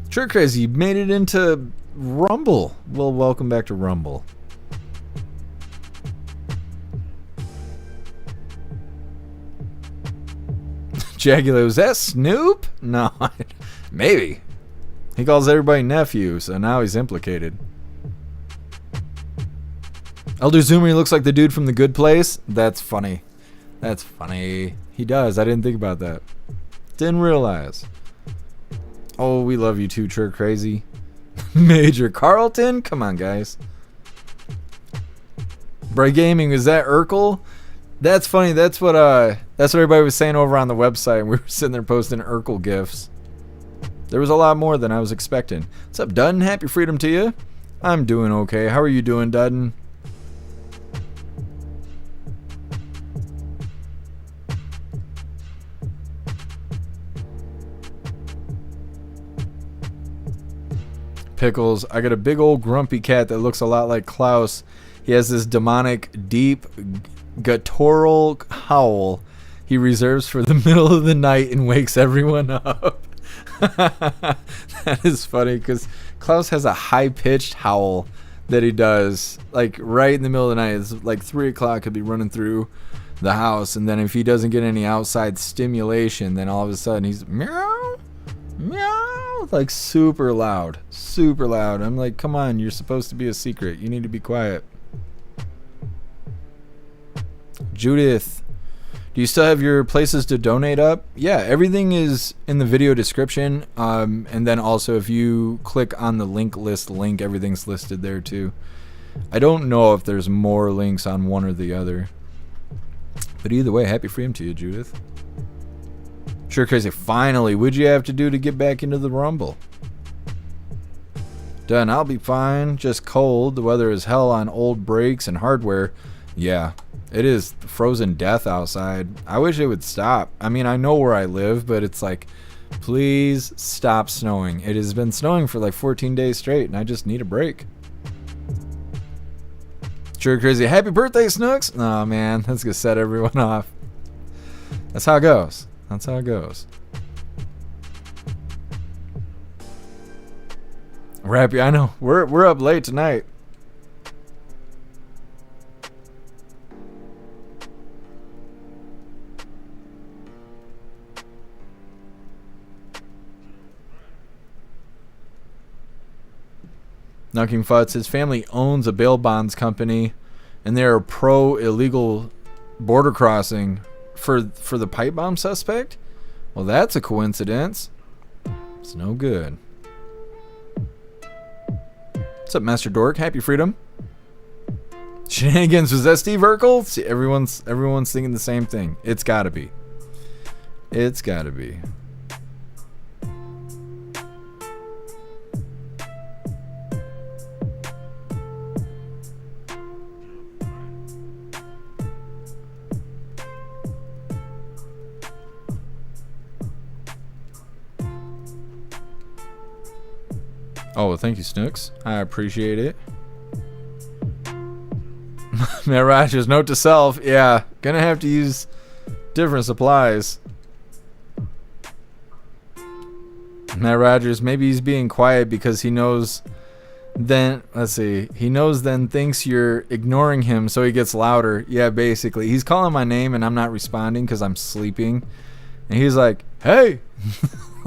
Sure, Crazy, you made it into Rumble. Well, welcome back to Rumble. Jagular, was that Snoop? No, maybe. He calls everybody nephew, so now he's implicated. Elder Zoomer looks like the dude from The Good Place. That's funny. That's funny. He does. I didn't think about that. Didn't realize. Oh, we love you too, Church Crazy. Major Carlton? Come on, guys. Bright Gaming, is that Urkel? That's funny. That's what everybody was saying over on the website. We were sitting there posting Urkel gifs. There was a lot more than I was expecting. What's up, Dudden? Happy freedom to you. I'm doing okay. How are you doing, Dudden? Pickles, I got a big old grumpy cat that looks a lot like Klaus. He has this demonic, deep, guttural howl he reserves for the middle of the night and wakes everyone up. That is funny because Klaus has a high-pitched howl that he does, like right in the middle of the night. It's like 3 o'clock, could be running through the house, and then if he doesn't get any outside stimulation, then all of a sudden he's meow, meow, like super loud, super loud. I'm like, come on, you're supposed to be a secret. You need to be quiet. Judith, Do you still have your places to donate up? Yeah, everything is in the video description. And then also if you click on the link list link, everything's listed there too. I don't know if there's more links on one or the other. But either way, happy freedom to you, Judith. Sure crazy. Finally, what'd you have to do to get back into the Rumble? Done. I'll be fine. Just cold. The weather is hell on old brakes and hardware. Yeah, it is frozen death outside. I wish it would stop. I mean, I know where I live, but it's like, please stop snowing. It has been snowing for like 14 days straight, and I just need a break. Sure crazy. Happy birthday, Snooks. Oh man, that's gonna set everyone off. That's how it goes. That's how it goes. We're happy. I know. We're up late tonight. Knocking Futz, his family owns a bail bonds company, and they are pro-illegal border crossing for the pipe bomb suspect? Well, that's a coincidence. It's no good. What's up, Master Dork? Happy freedom. Shenanigans, was that Steve Urkel? See, everyone's thinking the same thing. It's gotta be. It's gotta be. Oh, well, thank you, Snooks. I appreciate it. Matt Rogers, note to self. Yeah, gonna have to use different supplies. Matt Rogers, maybe he's being quiet because he knows then, let's see, he knows then thinks you're ignoring him, so he gets louder. Yeah, basically. He's calling my name and I'm not responding because I'm sleeping. And he's like, hey!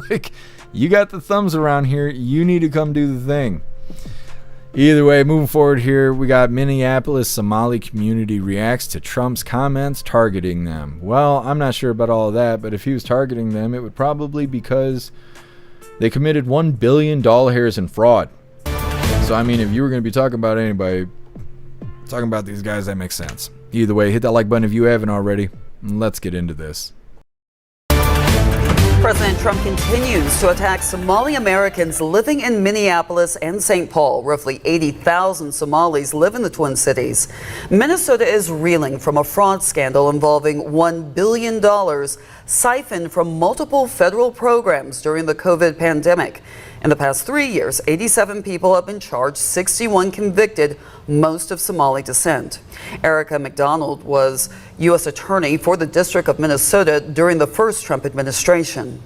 Like, you got the thumbs around here. You need to come do the thing. Either way, moving forward here, we got Minneapolis Somali community reacts to Trump's comments targeting them. Well, I'm not sure about all of that, but if he was targeting them, it would probably be because they committed $1 billion in fraud. So, I mean, if you were going to be talking about anybody, talking about these guys, that makes sense. Either way, hit that like button if you haven't already. Let's get into this. President Trump continues to attack Somali Americans living in Minneapolis and St. Paul. Roughly 80,000 Somalis live in the Twin Cities. Minnesota is reeling from a fraud scandal involving $1 billion siphoned from multiple federal programs during the COVID pandemic. In the past 3 years, 87 people have been charged, 61 convicted, most of Somali descent. Erica McDonald was U.S. Attorney for the District of Minnesota during the first Trump administration.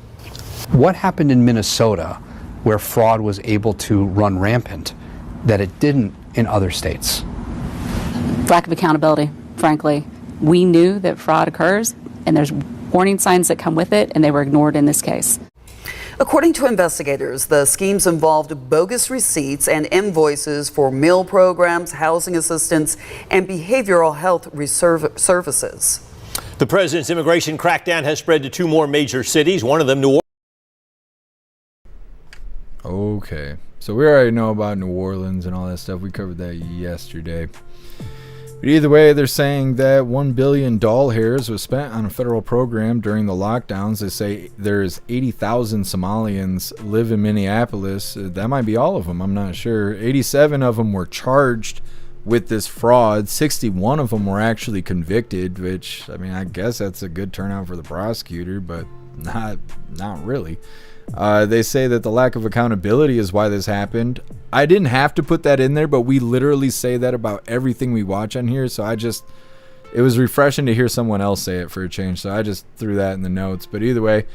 What happened in Minnesota where fraud was able to run rampant that it didn't in other states? Lack of accountability, frankly. We knew that fraud occurs, and there's warning signs that come with it, and they were ignored in this case. According to investigators, the schemes involved bogus receipts and invoices for meal programs, housing assistance, and behavioral health services. The president's immigration crackdown has spread to 2 more major cities, one of them New Orleans. Okay, so we already know about New Orleans and all that stuff. We covered that yesterday. But either way, they're saying that $1 billion was spent on a federal program during the lockdowns. They say there's 80,000 Somalians live in Minneapolis. That might be all of them. I'm not sure. 87 of them were charged with this fraud. 61 of them were actually convicted, which, I mean, I guess that's a good turnout for the prosecutor, but not really. They say that the lack of accountability is why this happened. I didn't have to put that in there, but we literally say that about everything we watch on here. So it was refreshing to hear someone else say it for a change. So I just threw that in the notes. But either way,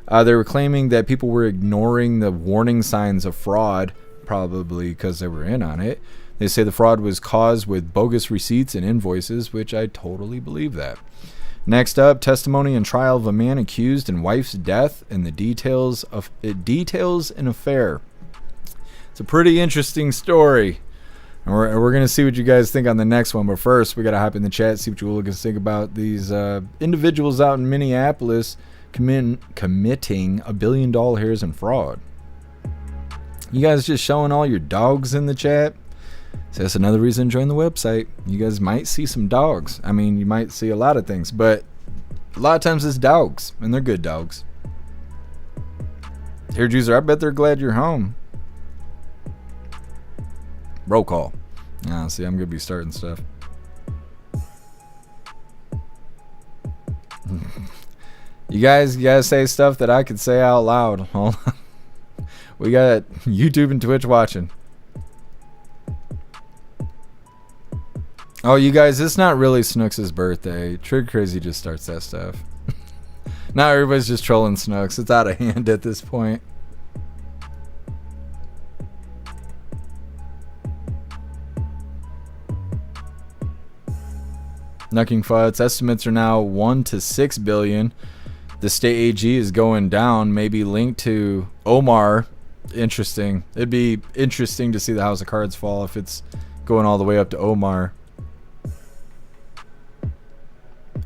they were claiming that people were ignoring the warning signs of fraud, probably because they were in on it. They say the fraud was caused with bogus receipts and invoices, which I totally believe that. Next up, testimony and trial of a man accused in wife's death and the details an affair. It's a pretty interesting story. And we're going to see what you guys think on the next one. But first, we got to hop in the chat, see what you hooligans think about these individuals out in Minneapolis committing $1 billion hairs in fraud. You guys just showing all your dogs in the chat? So that's another reason to join the website. You guys might see some dogs. I mean, you might see a lot of things, but a lot of times it's dogs, and they're good dogs. Hair juicer, I bet they're glad you're home. Roll call. See, I'm gonna be starting stuff. You guys say stuff that I could say out loud. Hold on. We got YouTube and Twitch watching. Oh, you guys, it's not really Snooks' birthday. Trigger Crazy just starts that stuff. Now everybody's just trolling Snooks. It's out of hand at this point. Knucking Futs. Estimates are now 1 to 6 billion. The state AG is going down, maybe linked to Omar. Interesting. It'd be interesting to see the House of Cards fall if it's going all the way up to Omar.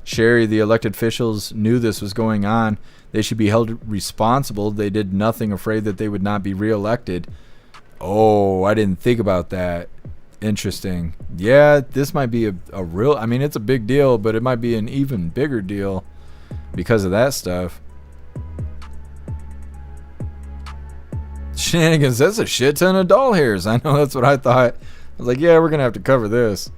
Sherry, the elected officials knew this was going on. They should be held responsible. They did nothing, afraid that they would not be reelected. Oh, I didn't think about that. Interesting. Yeah, this might be a real, I mean, it's a big deal, but it might be an even bigger deal because of that stuff. Shenanigans, that's a shit ton of doll hairs. I know, that's what I thought. I was like, yeah, we're going to have to cover this.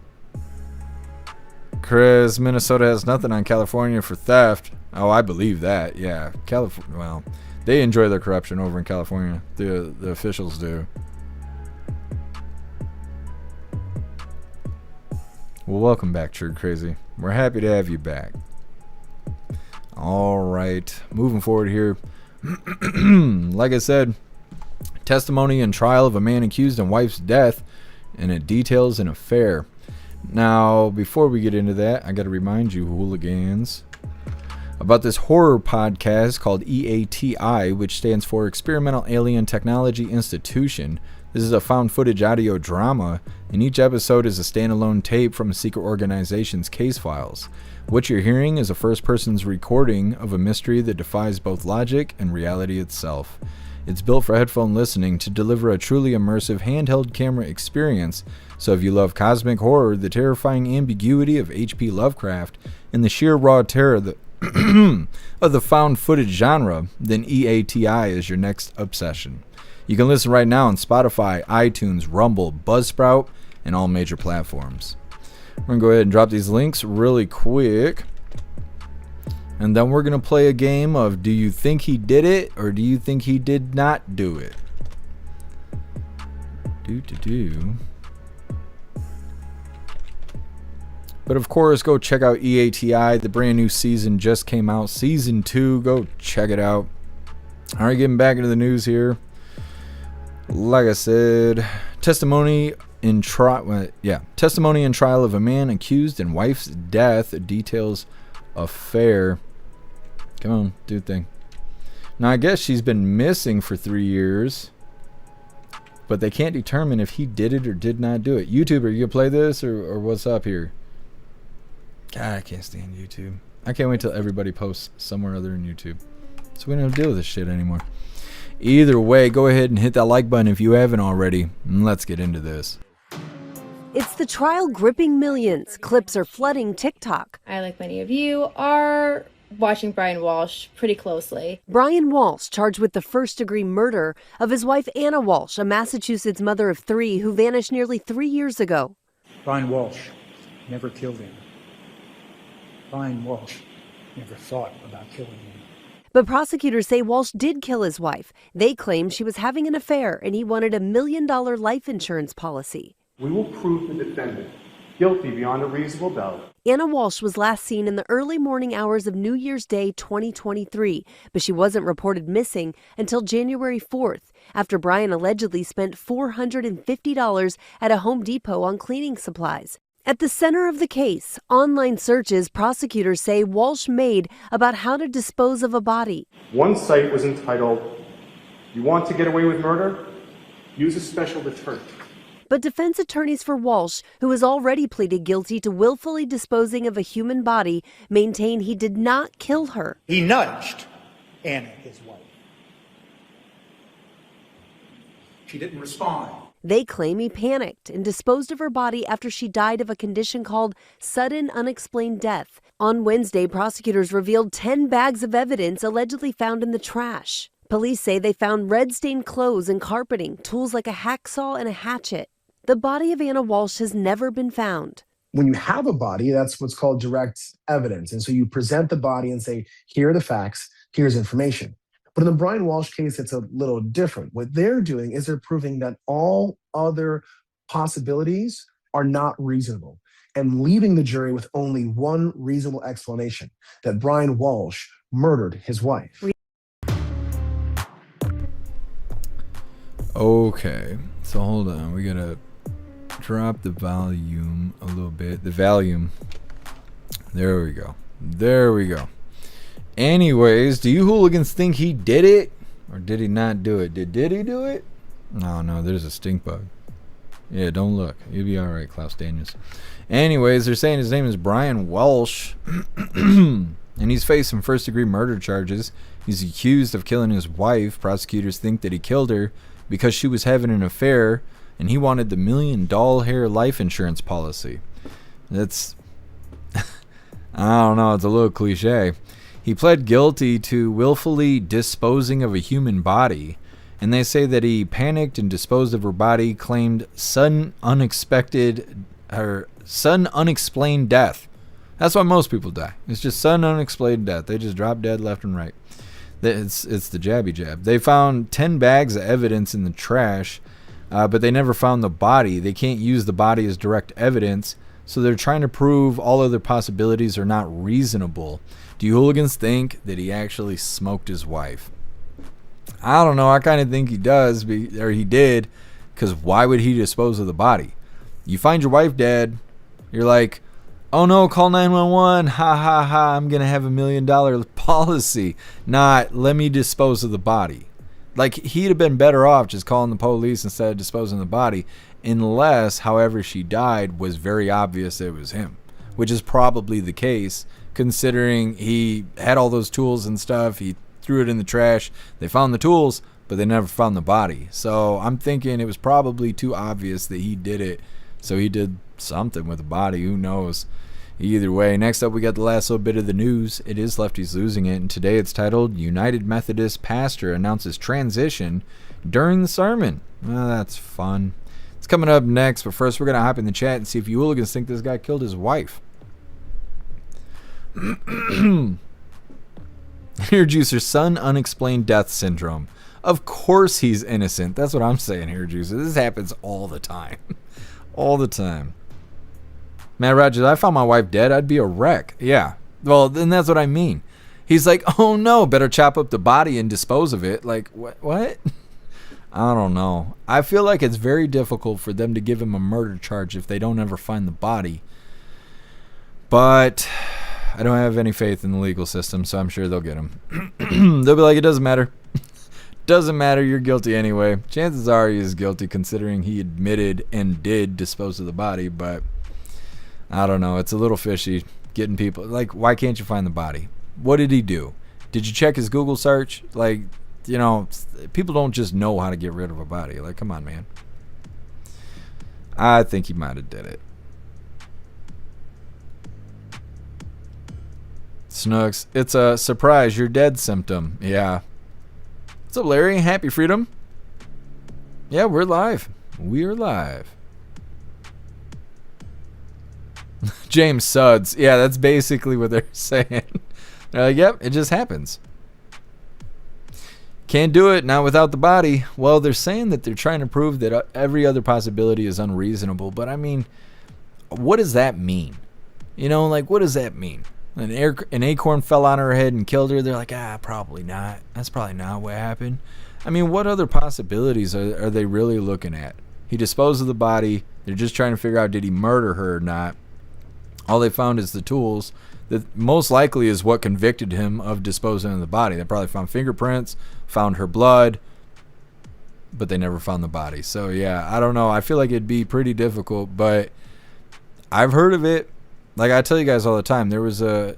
Chris, Minnesota has nothing on California for theft. Oh, I believe that. Yeah, California. Well, they enjoy their corruption over in California. The officials do. Well, welcome back, Trigger Crazy. We're happy to have you back. All right, moving forward here. Like I said, testimony and trial of a man accused in wife's death, and it details an affair. Now, before we get into that, I got to remind you, hooligans, about this horror podcast called EATI, which stands for Experimental Alien Technology Institution. This is a found footage audio drama, and each episode is a standalone tape from a secret organization's case files. What you're hearing is a first person's recording of a mystery that defies both logic and reality itself. It's built for headphone listening to deliver a truly immersive handheld camera experience. So if you love cosmic horror, the terrifying ambiguity of H.P. Lovecraft, and the sheer raw terror of the found footage genre, then EATI is your next obsession. You can listen right now on Spotify, iTunes, Rumble, Buzzsprout, and all major platforms. We're going to go ahead and drop these links really quick. And then we're going to play a game of, do you think he did it or do you think he did not do it? But of course, go check out EATI. The brand new season just came out. Season 2, go check it out. All right, getting back into the news here. Like I said, testimony in trial of a man accused in wife's death details affair. Come on, do the thing. Now, I guess she's been missing for 3 years, but they can't determine if he did it or did not do it. YouTuber, you gonna play this or what's up here? God, I can't stand YouTube. I can't wait till everybody posts somewhere other than YouTube, so we don't have to deal with this shit anymore. Either way, go ahead and hit that like button if you haven't already, and let's get into this. It's the trial gripping millions. Clips are flooding TikTok. I, like many of you, are watching Brian Walsh pretty closely. Brian Walsh charged with the first-degree murder of his wife Anna Walsh, a Massachusetts mother of 3 who vanished nearly 3 years ago. Brian Walsh never killed him. Brian Walsh never thought about killing him. But prosecutors say Walsh did kill his wife. They claim she was having an affair and he wanted $1 million life insurance policy. We will prove the defendant guilty beyond a reasonable doubt. Anna Walsh was last seen in the early morning hours of New Year's Day 2023, but she wasn't reported missing until January 4th, after Brian allegedly spent $450 at a Home Depot on cleaning supplies. At the center of the case, online searches prosecutors say Walsh made about how to dispose of a body. One site was entitled, "You want to get away with murder? Use a special deterrent." But defense attorneys for Walsh, who has already pleaded guilty to willfully disposing of a human body, maintain he did not kill her. He nudged Anna, his wife. She didn't respond. They claim he panicked and disposed of her body after she died of a condition called sudden unexplained death. On Wednesday, prosecutors revealed 10 bags of evidence allegedly found in the trash. Police say they found red-stained clothes and carpeting, tools like a hacksaw and a hatchet. The body of Anna Walsh has never been found. When you have a body, that's what's called direct evidence. And so you present the body and say, here are the facts, here's information. But in the Brian Walsh case, it's a little different. What they're doing is they're proving that all other possibilities are not reasonable and leaving the jury with only one reasonable explanation, that Brian Walsh murdered his wife. Okay, so hold on. We gotta drop the volume a little bit. The volume. There we go. There we go. Anyways, do you hooligans think he did it? Or did he not do it? Did he do it? No, there's a stink bug. Yeah, don't look. You'll be alright, Klaus Daniels. Anyways, they're saying his name is Brian Walsh. And he's facing first-degree murder charges. He's accused of killing his wife. Prosecutors think that he killed her because she was having an affair and he wanted the $1 million hair life insurance policy. That's... I don't know, it's a little cliche. He pled guilty to willfully disposing of a human body, and they say that he panicked and disposed of her body, claimed sudden unexplained death. That's why most people die. It's just sudden unexplained death. They just drop dead left and right. It's the jabby jab. They found 10 bags of evidence in the trash, but they never found the body. They can't use the body as direct evidence, so they're trying to prove all other possibilities are not reasonable. Do you hooligans think that he actually smoked his wife? I don't know. I kind of think he does, or he did, because why would he dispose of the body? You find your wife dead, you're like, oh no, call 911, ha ha ha, I'm going to have $1 million policy. Not, let me dispose of the body. Like, he'd have been better off just calling the police instead of disposing of the body, unless, however she died, was very obvious it was him, which is probably the case, considering he had all those tools and stuff. He threw it in the trash. They found the tools, but they never found the body. So I'm thinking it was probably too obvious that he did it. So he did something with the body. Who knows? Either way, next up we got the last little bit of the news. It is Lefties Losing It, and today it's titled, United Methodist Pastor Announces Transition During the Sermon. Well, that's fun. It's coming up next, but first we're going to hop in the chat and see if you hooligans think this guy killed his wife. Hair Juicer, son unexplained death syndrome. Of course he's innocent. That's what I'm saying, Hair Juicer. This happens all the time. All the time. Matt Rogers, if I found my wife dead, I'd be a wreck. Yeah. Well, then that's what I mean. He's like, oh no, better chop up the body and dispose of it. Like, what? I don't know. I feel like it's very difficult for them to give him a murder charge if they don't ever find the body. But I don't have any faith in the legal system, so I'm sure they'll get him. They'll be like, it doesn't matter. Doesn't matter, you're guilty anyway. Chances are he is guilty considering he admitted and did dispose of the body, but I don't know. It's a little fishy getting people, like, why can't you find the body? What did he do? Did you check his Google search? Like, you know, people don't just know how to get rid of a body. Like, come on, man. I think he might have did it. Snooks, it's a surprise, you're dead symptom. Yeah. What's up, Larry? Happy Freedom? Yeah, we're live. We are live. James Suds. Yeah, that's basically what they're saying. They're like, yep, it just happens. Can't do it, not without the body. Well, they're saying that they're trying to prove that every other possibility is unreasonable. But, I mean, what does that mean? You know, like, what does that mean? An acorn fell on her head and killed her. They're like, probably not. That's probably not what happened. I mean, what other possibilities are they really looking at? He disposed of the body. They're just trying to figure out, did he murder her or not? All they found is the tools. That most likely is what convicted him of disposing of the body. They probably found fingerprints, found her blood. but they never found the body. So yeah, I don't know. I feel like it'd be pretty difficult, but I've heard of it. Like I tell you guys all the time, there was I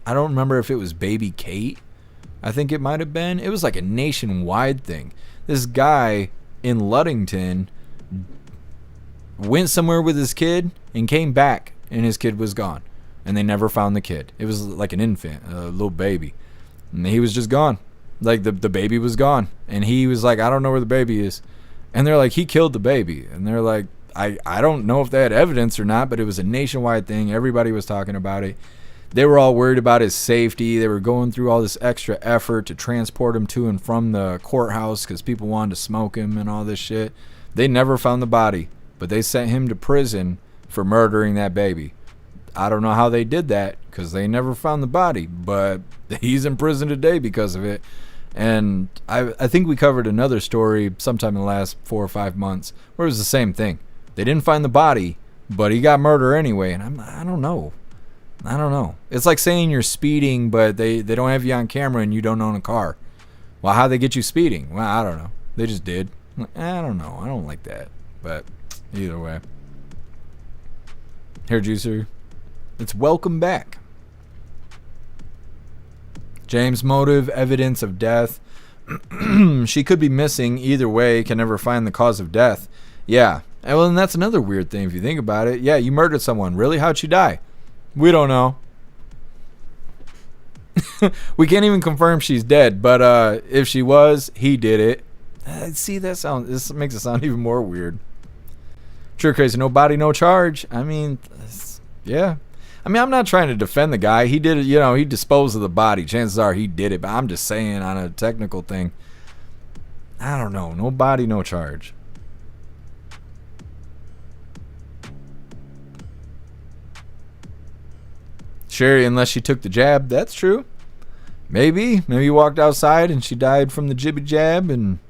don't remember if it was baby Kate. I think it might have been. It was like a nationwide thing. This guy in Ludington went somewhere with his kid and came back, and his kid was gone. And they never found the kid. It was like an infant, a little baby. And he was just gone. Like the baby was gone. And he was like, I don't know where the baby is. And they're like, he killed the baby. And they're like, I don't know if they had evidence or not, but it was a nationwide thing. Everybody was talking about it. They were all worried about his safety. They were going through all this extra effort to transport him to and from the courthouse because people wanted to smoke him and all this shit. They never found the body, but they sent him to prison for murdering that baby. I don't know how they did that because they never found the body, but he's in prison today because of it. And I think we covered another story sometime in the last 4 or 5 months where it was the same thing. They didn't find the body, but he got murdered anyway. And I don't know. It's like saying you're speeding, but they don't have you on camera and you don't own a car. Well, how'd they get you speeding? Well, I don't know. They just did. I don't know. I don't like that. But either way. Hair juicer. It's welcome back. James, motive, evidence of death. She could be missing. Either way, can never find the cause of death. Yeah. Well, and that's another weird thing if you think about it. Yeah, you murdered someone. Really? How'd she die? We don't know. We can't even confirm she's dead, but if she was, he did it. See, this makes it sound even more weird. Sure, crazy. No body, no charge. I mean, yeah. I mean, I'm not trying to defend the guy. He did it, he disposed of the body. Chances are he did it, but I'm just saying on a technical thing. I don't know. No body, no charge. Sherry, unless she took the jab. That's true. Maybe he walked outside and she died from the jibby jab, and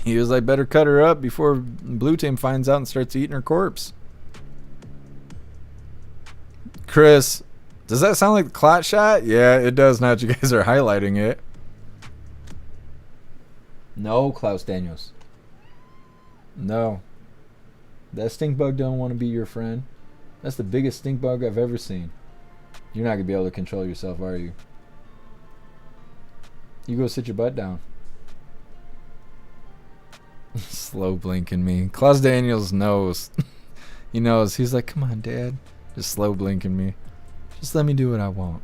he was like, better cut her up before Blue Team finds out and starts eating her corpse. Chris, does that sound like the clot shot? Yeah, it does now that you guys are highlighting it. No, Klaus Daniels. No. That stink bug don't want to be your friend. That's the biggest stink bug I've ever seen. You're not going to be able to control yourself, are you? You go sit your butt down. Slow blinking me. Klaus Daniels knows. He knows. He's like, come on, Dad. Just slow blinking me. Just let me do what I want.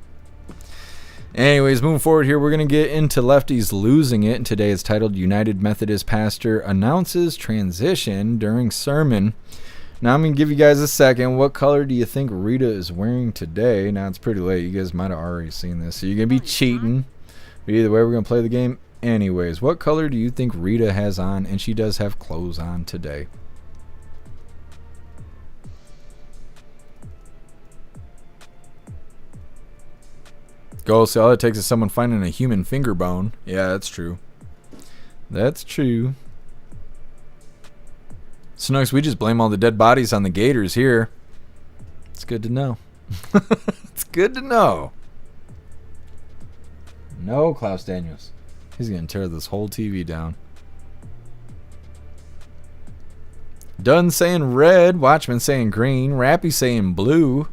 Anyways, moving forward here, we're going to get into lefties losing it. And today is titled United Methodist Pastor Announces Transition During Sermon. Now, I'm going to give you guys a second. What color do you think Rita is wearing today? Now, it's pretty late. You guys might have already seen this. So you're going to be cheating. But either way, we're going to play the game anyways. What color do you think Rita has on? And she does have clothes on today. Go. See, all it takes is someone finding a human finger bone. Yeah, that's true. That's true. Snooks, we just blame all the dead bodies on the Gators here. It's good to know. It's good to know. No, Klaus Daniels. He's going to tear this whole TV down. Dunn saying red. Watchman saying green. Rappy saying blue.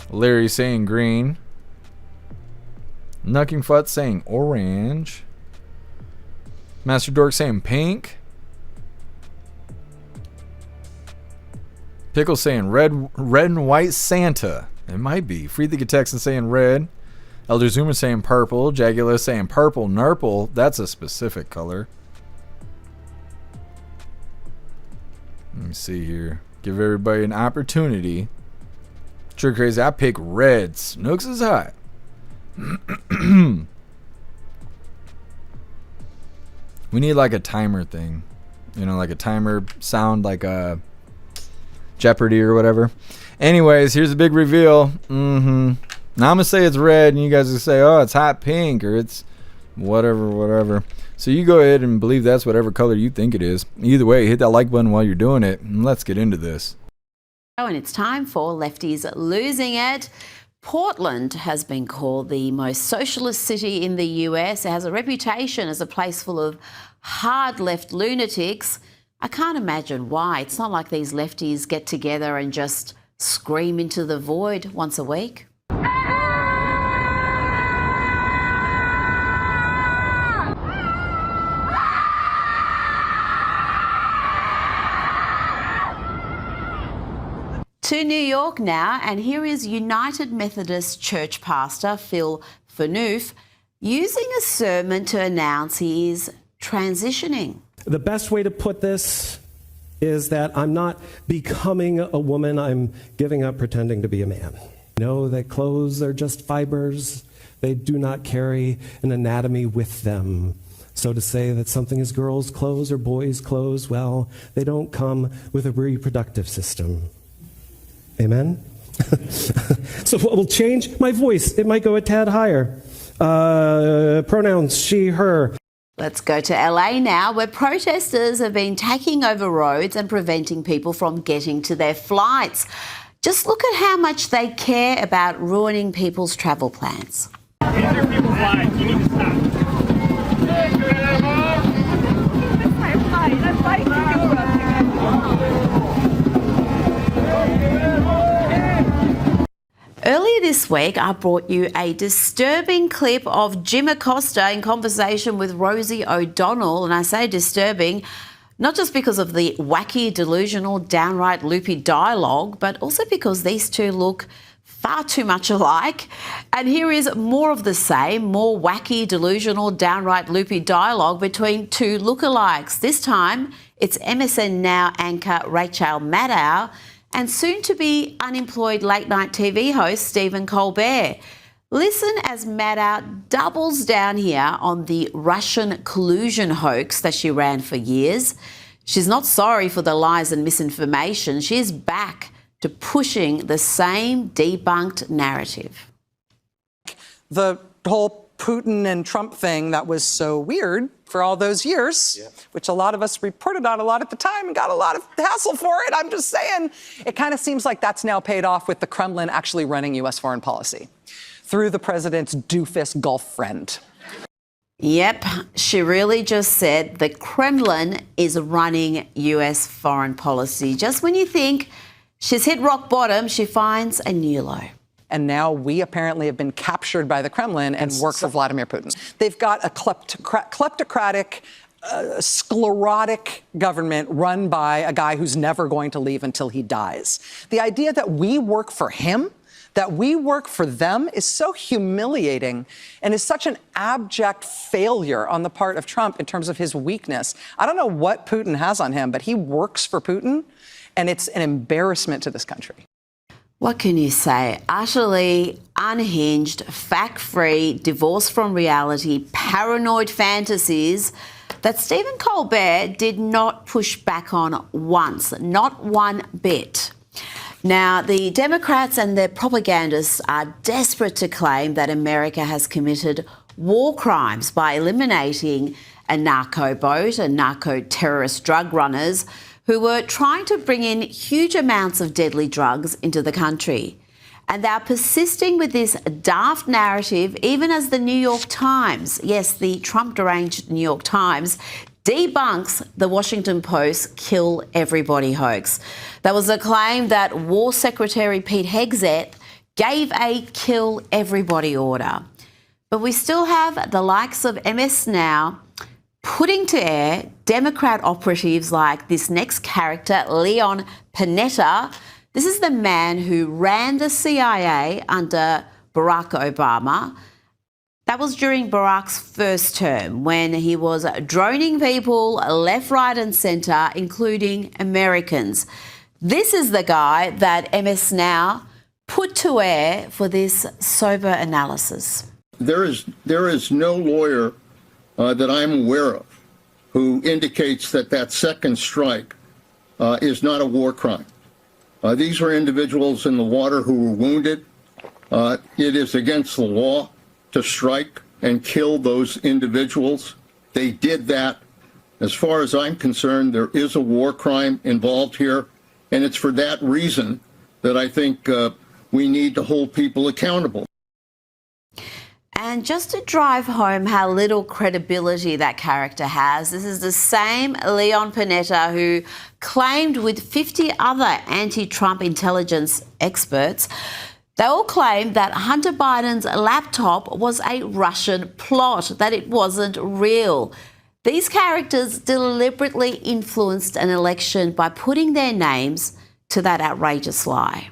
Larry saying green. Knuckingfoot saying orange. Master Dork saying pink. Pickle saying red and white Santa. It might be. Free the Texan saying red. Elder Zoomer saying purple. Jagula saying purple nurple. That's a specific color. Let me see here. Give everybody an opportunity. Sure crazy. I pick red. Snooks is hot. We need like a timer thing. Like a timer sound, like a Jeopardy or whatever. Anyways, here's a big reveal. Now I'm gonna say it's red, and you guys will say, oh, it's hot pink, or it's whatever. So you go ahead and believe that's whatever color you think it is. Either way, hit that like button while you're doing it, and let's get into this. And it's time for Lefties Losing It. Portland has been called the most socialist city in the US. It has a reputation as a place full of hard left lunatics. I can't imagine why. It's not like these lefties get together and just scream into the void once a week. To New York now, and here is United Methodist Church pastor Phil Phaneuf using a sermon to announce he is transitioning. The best way to put this is that I'm not becoming a woman, I'm giving up pretending to be a man. Know that clothes are just fibers, they do not carry an anatomy with them. So to say that something is girls' clothes or boys' clothes, well, they don't come with a reproductive system. Amen? So what will change? My voice, it might go a tad higher. Pronouns, she, her. Let's go to LA now, where protesters have been taking over roads and preventing people from getting to their flights. Just look at how much they care about ruining people's travel plans. These are people's lives. You need to stop. That's my flight. I'm flying to Europe. Earlier this week, I brought you a disturbing clip of Jim Acosta in conversation with Rosie O'Donnell. And I say disturbing, not just because of the wacky, delusional, downright loopy dialogue, but also because these two look far too much alike. And here is more of the same, more wacky, delusional, downright loopy dialogue between two lookalikes. This time, it's MSN Now anchor Rachel Maddow and soon-to-be unemployed late-night TV host Stephen Colbert. Listen as Maddow doubles down here on the Russian collusion hoax that she ran for years. She's not sorry for the lies and misinformation. She is back to pushing the same debunked narrative. The whole Putin and Trump thing that was so weird for all those years, which a lot of us reported on a lot at the time and got a lot of hassle for it. I'm just saying, it kind of seems like that's now paid off with the Kremlin actually running U.S. foreign policy through the president's doofus Gulf friend. Yep, she really just said the Kremlin is running U.S. foreign policy. Just when you think she's hit rock bottom, she finds a new low. And now we apparently have been captured by the Kremlin and work for Vladimir Putin. They've got a kleptocratic, sclerotic government run by a guy who's never going to leave until he dies. The idea that we work for him, that we work for them, is so humiliating and is such an abject failure on the part of Trump in terms of his weakness. I don't know what Putin has on him, but he works for Putin, and it's an embarrassment to this country. What can you say? Utterly unhinged, fact-free, divorced from reality, paranoid fantasies that Stephen Colbert did not push back on once, not one bit. Now, the Democrats and their propagandists are desperate to claim that America has committed war crimes by eliminating a narco boat and narco-terrorist drug runners who were trying to bring in huge amounts of deadly drugs into the country. And they're persisting with this daft narrative, even as the New York Times, yes, the Trump-deranged New York Times, debunks the Washington Post kill everybody hoax. That was a claim that War Secretary Pete Hegseth gave a kill everybody order. But we still have the likes of MS Now putting to air Democrat operatives like this next character, Leon Panetta. This is the man who ran the CIA under Barack Obama. That was during Barack's first term, when he was droning people left, right and centre, including Americans. This is the guy that MS Now put to air for this sober analysis. There is no lawyer that I'm aware of who indicates that second strike is not a war crime. These were individuals in the water who were wounded. It is against the law to strike and kill those individuals. They did that. As far as I'm concerned, there is a war crime involved here, and it's for that reason that I think we need to hold people accountable. And just to drive home how little credibility that character has, this is the same Leon Panetta who claimed with 50 other anti-Trump intelligence experts, they all claimed that Hunter Biden's laptop was a Russian plot, that it wasn't real. These characters deliberately influenced an election by putting their names to that outrageous lie.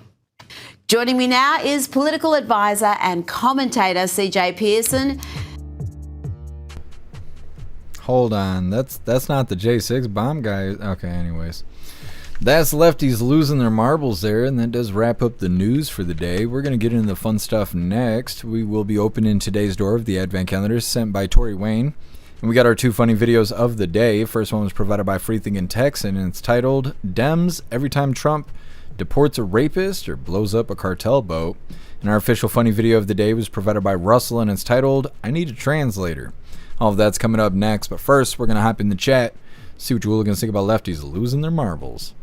Joining me now is political advisor and commentator CJ Pearson. Hold on, that's not the J6 bomb guy. Okay, anyways. That's lefties losing their marbles there, and that does wrap up the news for the day. We're going to get into the fun stuff next. We will be opening today's door of the Advent Calendar sent by Tori Wayne. And we got our 2 funny videos of the day. First one was provided by Free Thinking Texan, and it's titled, Dems Every Time Trump Deports a Rapist or Blows Up a Cartel Boat. And our official funny video of the day was provided by Russell, and it's titled, I Need a Translator. All of that's coming up next, but first we're going to hop in the chat, see what you hooligans think about lefties losing their marbles.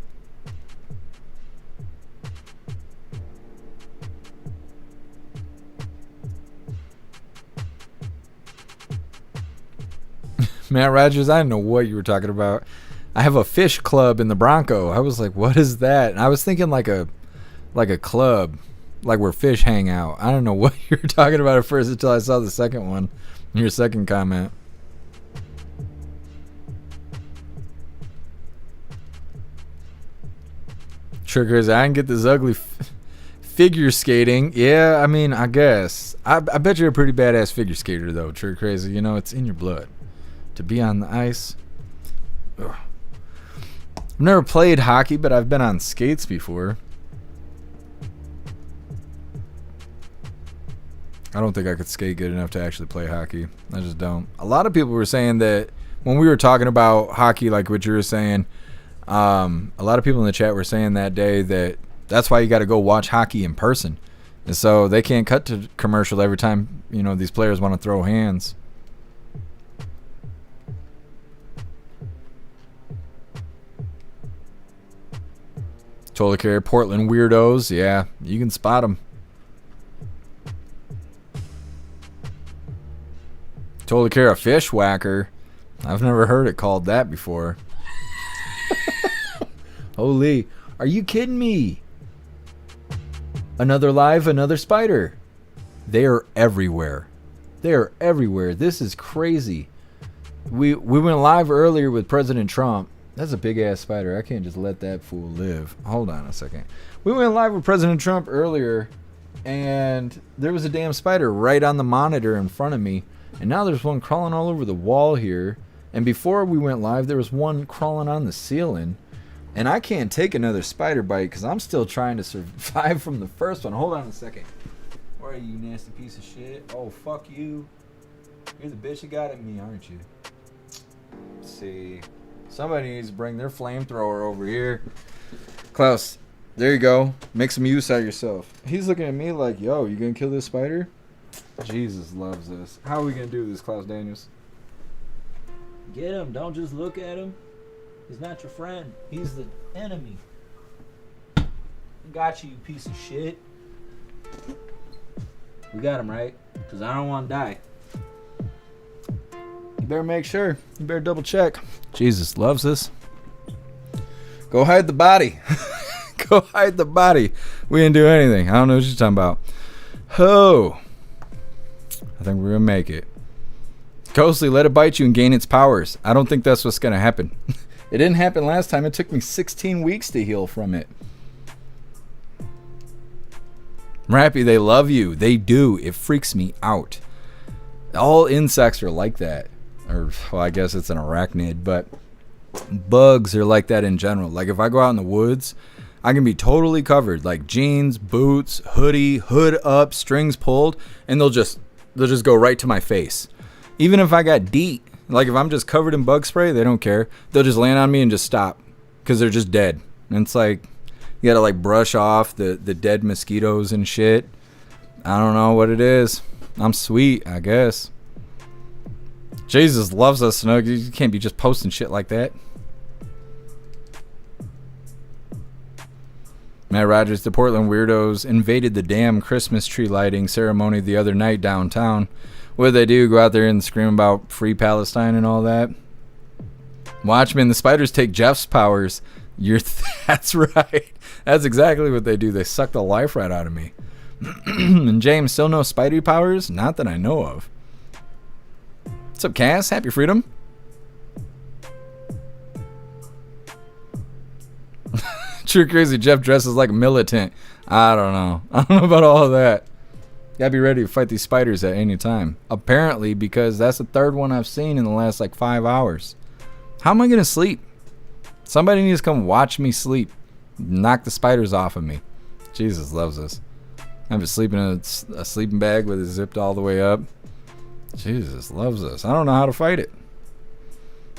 Matt Rogers, I didn't know what you were talking about. I have a fish club in the Bronco. I was like, what is that? And I was thinking like a club, like where fish hang out. I don't know what you were talking about at first until I saw the second one, your second comment. Triggers, I can get this ugly figure skating. Yeah, I mean, I guess. I bet you're a pretty badass figure skater though, Trigger Crazy. You know, it's in your blood to be on the ice. Ugh. I've never played hockey, but I've been on skates before. I don't think I could skate good enough to actually play hockey. I just don't. A lot of people were saying that when we were talking about hockey, like what you were saying, a lot of people in the chat were saying that day that that's why you got to go watch hockey in person. And so they can't cut to commercial every time, you know, these players want to throw hands. Totally care. Portland weirdos. Yeah, you can spot them. Totally care. A fish whacker. I've never heard it called that before. Holy. Are you kidding me? Another live, another spider. They are everywhere. They are everywhere. This is crazy. We went live earlier with President Trump. That's a big ass spider. I can't just let that fool live. Hold on a second. We went live with President Trump earlier, and there was a damn spider right on the monitor in front of me. And now there's one crawling all over the wall here. And before we went live, there was one crawling on the ceiling. And I can't take another spider bite because I'm still trying to survive from the first one. Hold on a second. Where are you, nasty piece of shit? Oh, fuck you. You're the bitch that got at me, aren't you? Let's see. Somebody needs to bring their flamethrower over here. Klaus, there you go. Make some use out of yourself. He's looking at me like, yo, you gonna kill this spider? Jesus loves us. How are we gonna do this, Klaus Daniels? Get him. Don't just look at him. He's not your friend. He's the enemy. Got you, you piece of shit. We got him, right? Because I don't want to die. You better make sure. You better double check. Jesus loves us. Go hide the body. Go hide the body. We didn't do anything. I don't know what you're talking about. Oh. I think we're going to make it. Ghostly, let it bite you and gain its powers. I don't think that's what's going to happen. It didn't happen last time. It took me 16 weeks to heal from it. Rappy, they love you. They do. It freaks me out. All insects are like that. Or, well, I guess it's an arachnid, but bugs are like that in general. Like, if I go out in the woods, I can be totally covered. Like, jeans, boots, hoodie, hood up, strings pulled, and they'll just go right to my face. Even if I got DEET, like if I'm just covered in bug spray, they don't care. They'll just land on me and just stop because they're just dead. And it's like, you gotta like brush off the dead mosquitoes and shit. I don't know what it is. I'm sweet, I guess. Jesus loves us, Snug. You can't be just posting shit like that. Matt Rogers, the Portland weirdos invaded the damn Christmas tree lighting ceremony the other night downtown. What did they do? Go out there and scream about free Palestine and all that? Watchmen, the spiders take Jeff's powers. That's right. That's exactly what they do. They suck the life right out of me. And James, still no Spidey powers? Not that I know of. What's up, Cass? Happy freedom. True crazy. Jeff dresses like a militant. I don't know. I don't know about all of that. Gotta be ready to fight these spiders at any time. Apparently, because that's the third one I've seen in the last like 5 hours. How am I gonna sleep? Somebody needs to come watch me sleep. Knock the spiders off of me. Jesus loves us. I'm just sleeping in a sleeping bag with it zipped all the way up. Jesus loves us. I don't know how to fight it.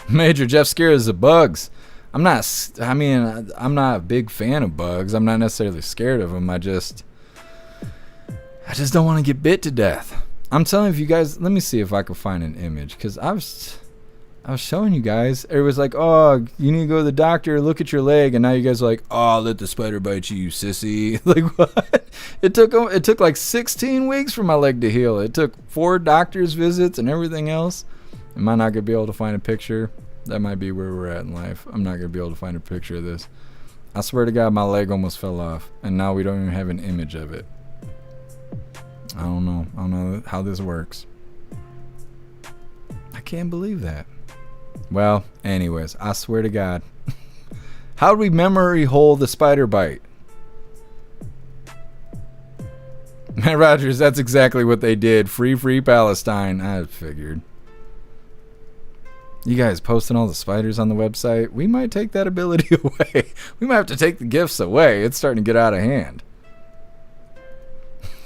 Major Jeff scares of bugs. I'm not a big fan of bugs. I'm not necessarily scared of them. I just don't want to get bit to death. I'm telling you guys, let me see if I can find an image, because I was showing you guys. It was like, oh, you need to go to the doctor, look at your leg, and now you guys are like, oh, let the spider bite you, sissy. Like, what? It took like 16 weeks for my leg to heal. It took 4 doctor's visits and everything else. Am I not gonna be able to find a picture? That might be where we're at in life. I'm not gonna be able to find a picture of this. I swear to God, my leg almost fell off, and now we don't even have an image of it. I don't know how this works. I can't believe that. Well, anyways, I swear to God. How do we memory hole the spider bite? Matt Rogers, that's exactly what they did. Free Palestine. I figured. You guys posting all the spiders on the website? We might take that ability away. We might have to take the gifts away. It's starting to get out of hand.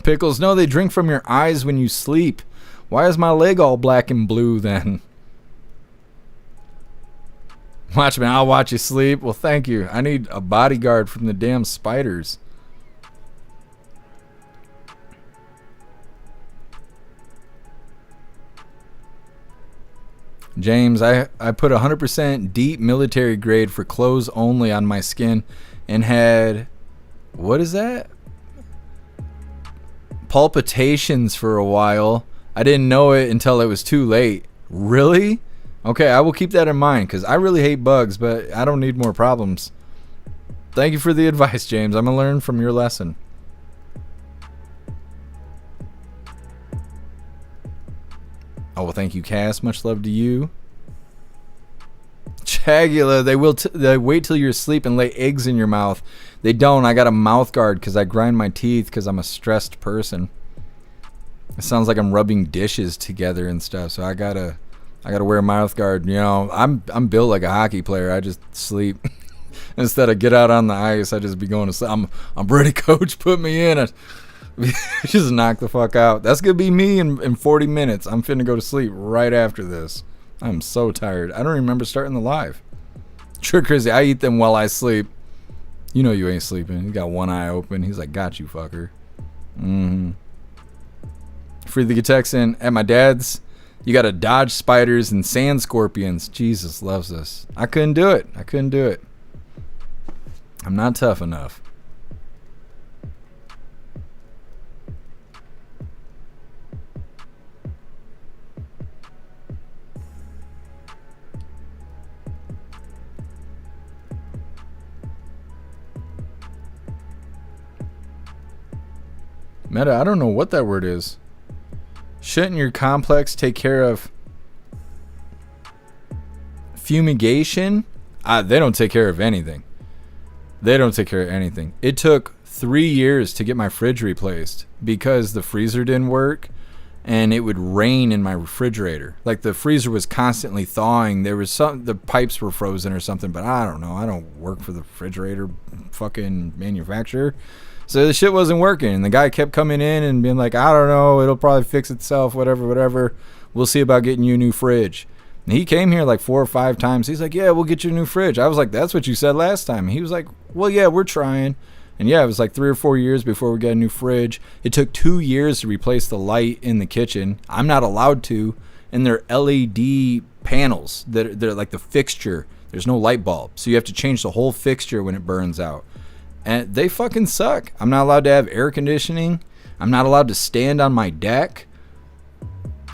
Pickles, no, they drink from your eyes when you sleep. Why is my leg all black and blue then? Watch me, I'll watch you sleep. Well, thank you. I need a bodyguard from the damn spiders. James, I put 100% deep military grade for clothes only on my skin and had, what is that? Palpitations for a while. I didn't know it until it was too late. Really? Okay, I will keep that in mind, because I really hate bugs, but I don't need more problems. Thank you for the advice, James. I'm going to learn from your lesson. Oh, well, thank you, Cass. Much love to you. Chagula, they wait till you're asleep and lay eggs in your mouth. They don't. I got a mouth guard because I grind my teeth because I'm a stressed person. It sounds like I'm rubbing dishes together and stuff, so I gotta wear a mouth guard. You know, I'm built like a hockey player. I just sleep. Instead of get out on the ice, I just be going to sleep. I'm ready, coach. Put me in it. Just knock the fuck out. That's gonna be me in 40 minutes. I'm finna go to sleep right after this. I'm so tired. I don't remember starting the live. Sure, crazy. I eat them while I sleep. You know you ain't sleeping. You got one eye open. He's like, got you, fucker. Free the Texan. At my dad's, you gotta dodge spiders and sand scorpions. Jesus loves us. I couldn't do it. I'm not tough enough. Meta, I don't know what that word is. Shouldn't your complex take care of fumigation? They don't take care of anything. It took 3 years to get my fridge replaced because the freezer didn't work and it would rain in my refrigerator. Like the freezer was constantly thawing. The pipes were frozen or something, but I don't know. I don't work for the refrigerator fucking manufacturer. So the shit wasn't working, and the guy kept coming in and being like, I don't know, it'll probably fix itself, whatever. We'll see about getting you a new fridge. And he came here like 4 or 5 times. He's like, yeah, we'll get you a new fridge. I was like, that's what you said last time. And he was like, well, yeah, we're trying. And yeah, it was like 3 or 4 years before we got a new fridge. It took 2 years to replace the light in the kitchen. I'm not allowed to. And they're LED panels. They're like the fixture. There's no light bulb. So you have to change the whole fixture when it burns out. And they fucking suck. I'm not allowed to have air conditioning. I'm not allowed to stand on my deck.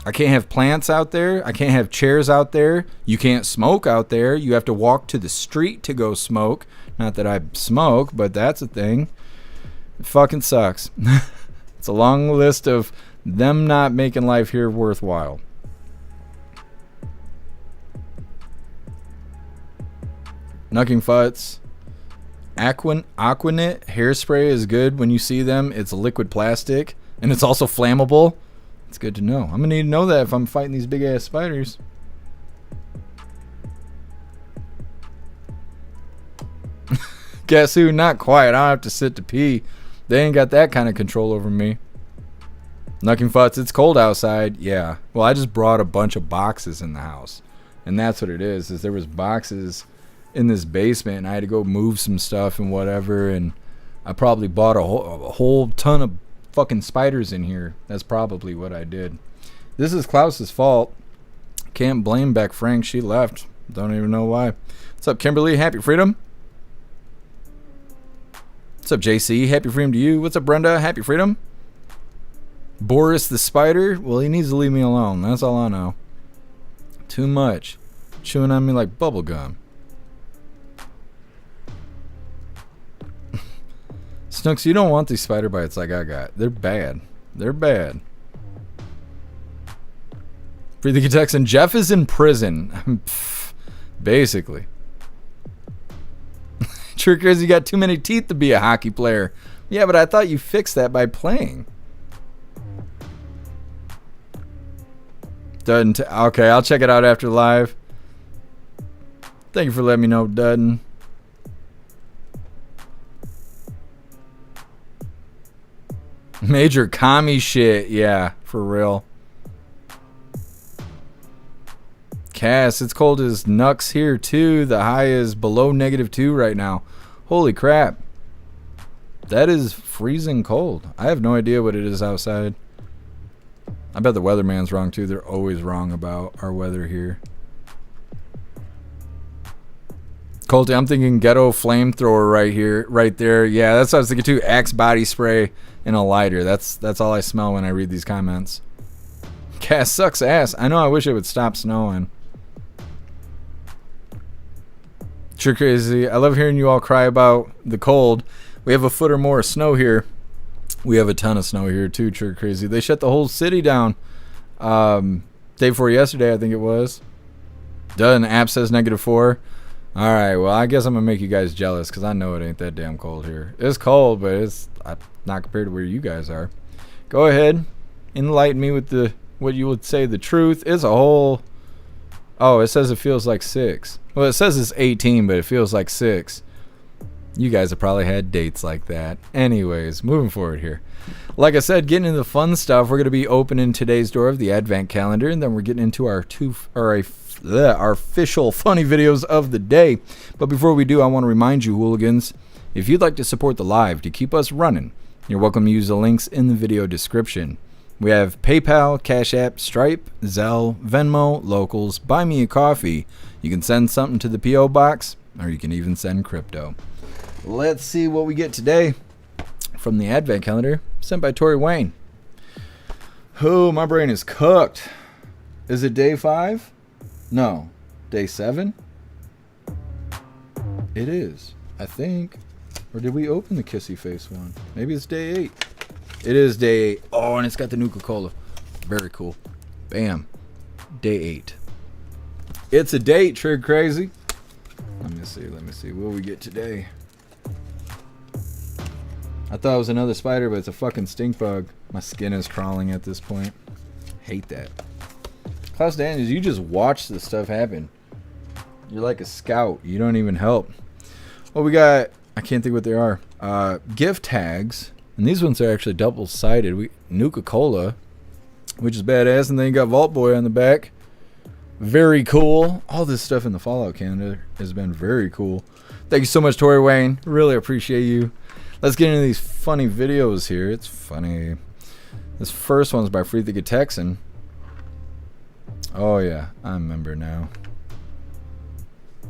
I can't have plants out there. I can't have chairs out there. You can't smoke out there. You have to walk to the street to go smoke. Not that I smoke, but that's a thing. It fucking sucks. It's a long list of them not making life here worthwhile. Nucking Futs. Aquanet hairspray is good when you see them. It's liquid plastic and it's also flammable. It's good to know. I'm gonna need to know that if I'm fighting these big ass spiders. Guess who? Not quiet. I don't have to sit to pee. They ain't got that kind of control over me. Nucking Futs, it's cold outside. Yeah. Well, I just brought a bunch of boxes in the house. And that's what it is there was boxes in this basement and I had to go move some stuff and whatever, and I probably bought a whole ton of fucking spiders in here. That's probably what I did. This is Klaus's fault. Can't blame Beck Frank. She left. Don't even know why. What's up, Kimberly? Happy freedom. What's up, JC? Happy freedom to you. What's up, Brenda? Happy freedom. Boris the spider? Well, he needs to leave me alone. That's all I know. Too much. Chewing on me like bubble gum. Snooks, you don't want these spider bites like I got. They're bad. They're bad. Free the Texan. Jeff is in prison. Basically. Trickers, you got too many teeth to be a hockey player. Yeah, but I thought you fixed that by playing. Dudden. Okay, I'll check it out after live. Thank you for letting me know, Dudden. Major commie shit. Yeah, for real. Cass, it's cold as nucks here too. The high is below -2 right now. Holy crap. That is freezing cold. I have no idea what it is outside. I bet the weatherman's wrong too. They're always wrong about our weather here. Colty, I'm thinking ghetto flamethrower right here, right there. Yeah, that's what I was thinking too. Axe body spray and a lighter. That's all I smell when I read these comments. Cass sucks ass. I know. I wish it would stop snowing. Sure crazy. I love hearing you all cry about the cold. We have a foot or more of snow here. We have a ton of snow here too. Sure crazy. They shut the whole city down. Day before yesterday, I think it was. Done. App says -4. All right, well, I guess I'm going to make you guys jealous because I know it ain't that damn cold here. It's cold, but it's not compared to where you guys are. Go ahead. Enlighten me with what you would say the truth. It's a whole... Oh, it says it feels like 6. Well, it says it's 18, but it feels like 6. You guys have probably had dates like that. Anyways, moving forward here. Like I said, getting into the fun stuff, we're going to be opening today's door of the Advent calendar, and then we're getting into our official funny videos of the day. But before we do, I want to remind you, hooligans, if you'd like to support the live to keep us running, you're welcome to use the links in the video description. We have PayPal, Cash App, Stripe, Zelle, Venmo, Locals, Buy Me a Coffee. You can send something to the P.O. Box, or you can even send crypto. Let's see what we get today from the Advent calendar sent by Tori Wayne. Oh, my brain is cooked. Is it day 5? No. Day 7? It is, I think. Or did we open the kissy face one? Maybe it's day 8. It is day 8. Oh, and it's got the Nuka-Cola. Very cool. Bam. Day 8. It's a date, Trig Crazy. Let me see. What do we get today? I thought it was another spider, but it's a fucking stink bug. My skin is crawling at this point. Hate that. Klaus Daniels, you just watch this stuff happen. You're like a scout. You don't even help. Well, we got... I can't think what they are. Gift tags. And these ones are actually double-sided. Nuka-Cola, which is badass. And then you got Vault Boy on the back. Very cool. All this stuff in the Fallout calendar has been very cool. Thank you so much, Tori Wayne. Really appreciate you. Let's get into these funny videos here. It's funny. This first one's by Free the Texan. Oh, yeah. I remember now.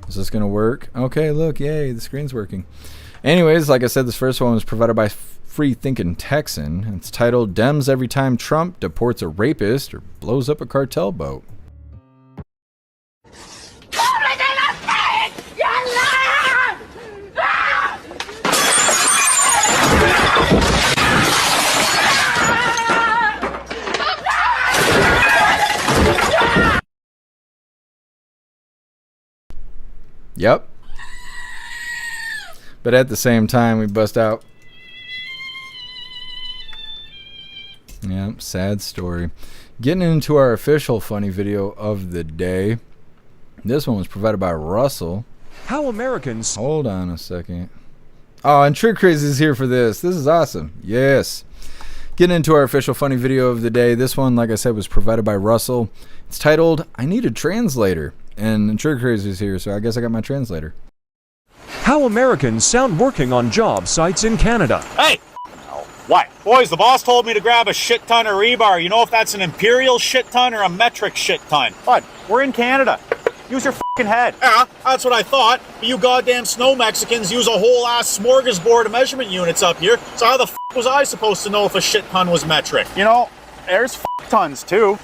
Is this going to work? Okay, look, yay, the screen's working. Anyways, like I said, this first one was provided by Free Thinking Texan. It's titled, Dems Every Time Trump Deports a Rapist or Blows Up a Cartel Boat. Yep. But at the same time, we bust out. Yep, sad story. Getting into our official funny video of the day. This one was provided by Russell. How Americans... Hold on a second. Oh, and Trick Crazy is here for this. This is awesome. Yes. Getting into our official funny video of the day. This one, like I said, was provided by Russell. It's titled, I Need a Translator. And Trick Crazy is here, so I guess I got my translator. How Americans sound working on job sites in Canada. Hey! What? Boys, the boss told me to grab a shit ton of rebar. You know if that's an imperial shit ton or a metric shit ton? What? We're in Canada. Use your fucking head. Yeah, that's what I thought. But you goddamn snow Mexicans use a whole ass smorgasbord of measurement units up here. So how the fuck was I supposed to know if a shit ton was metric? You know, there's fuck tons too.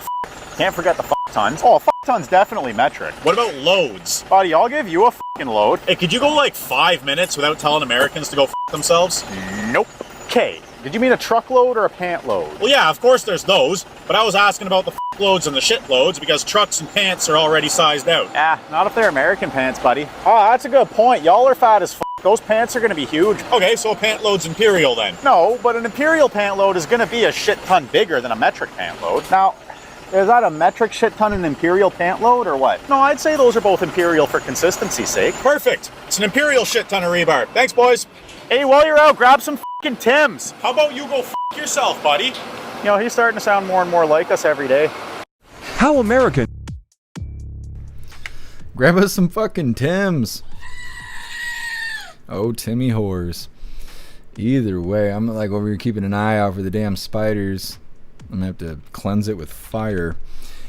Can't forget the fuck tons. Oh, a fuck ton's definitely metric. What about loads? Buddy, I'll give you a fucking load. Hey, could you go like 5 minutes without telling Americans to go fuck themselves? Nope. Okay. Did you mean a truckload or a pant load? Well, yeah, of course there's those, but I was asking about the f loads and the shit loads because trucks and pants are already sized out. Yeah, not if they're American pants, buddy. Oh, that's a good point. Y'all are fat as f. Those pants are gonna be huge. Okay, so a pant load's imperial then. No, but an imperial pant load is gonna be a shit ton bigger than a metric pant load. Now, is that a metric shit ton and imperial pant load or what? No, I'd say those are both imperial for consistency's sake. Perfect. It's an imperial shit ton of rebar. Thanks, boys. Hey, while you're out, grab some fucking Tims. How about you go f yourself, buddy? You know, he's starting to sound more and more like us every day. How American... Grab us some fucking Tims. Oh, Timmy whores. Either way, I'm like over here keeping an eye out for the damn spiders. I'm gonna have to cleanse it with fire.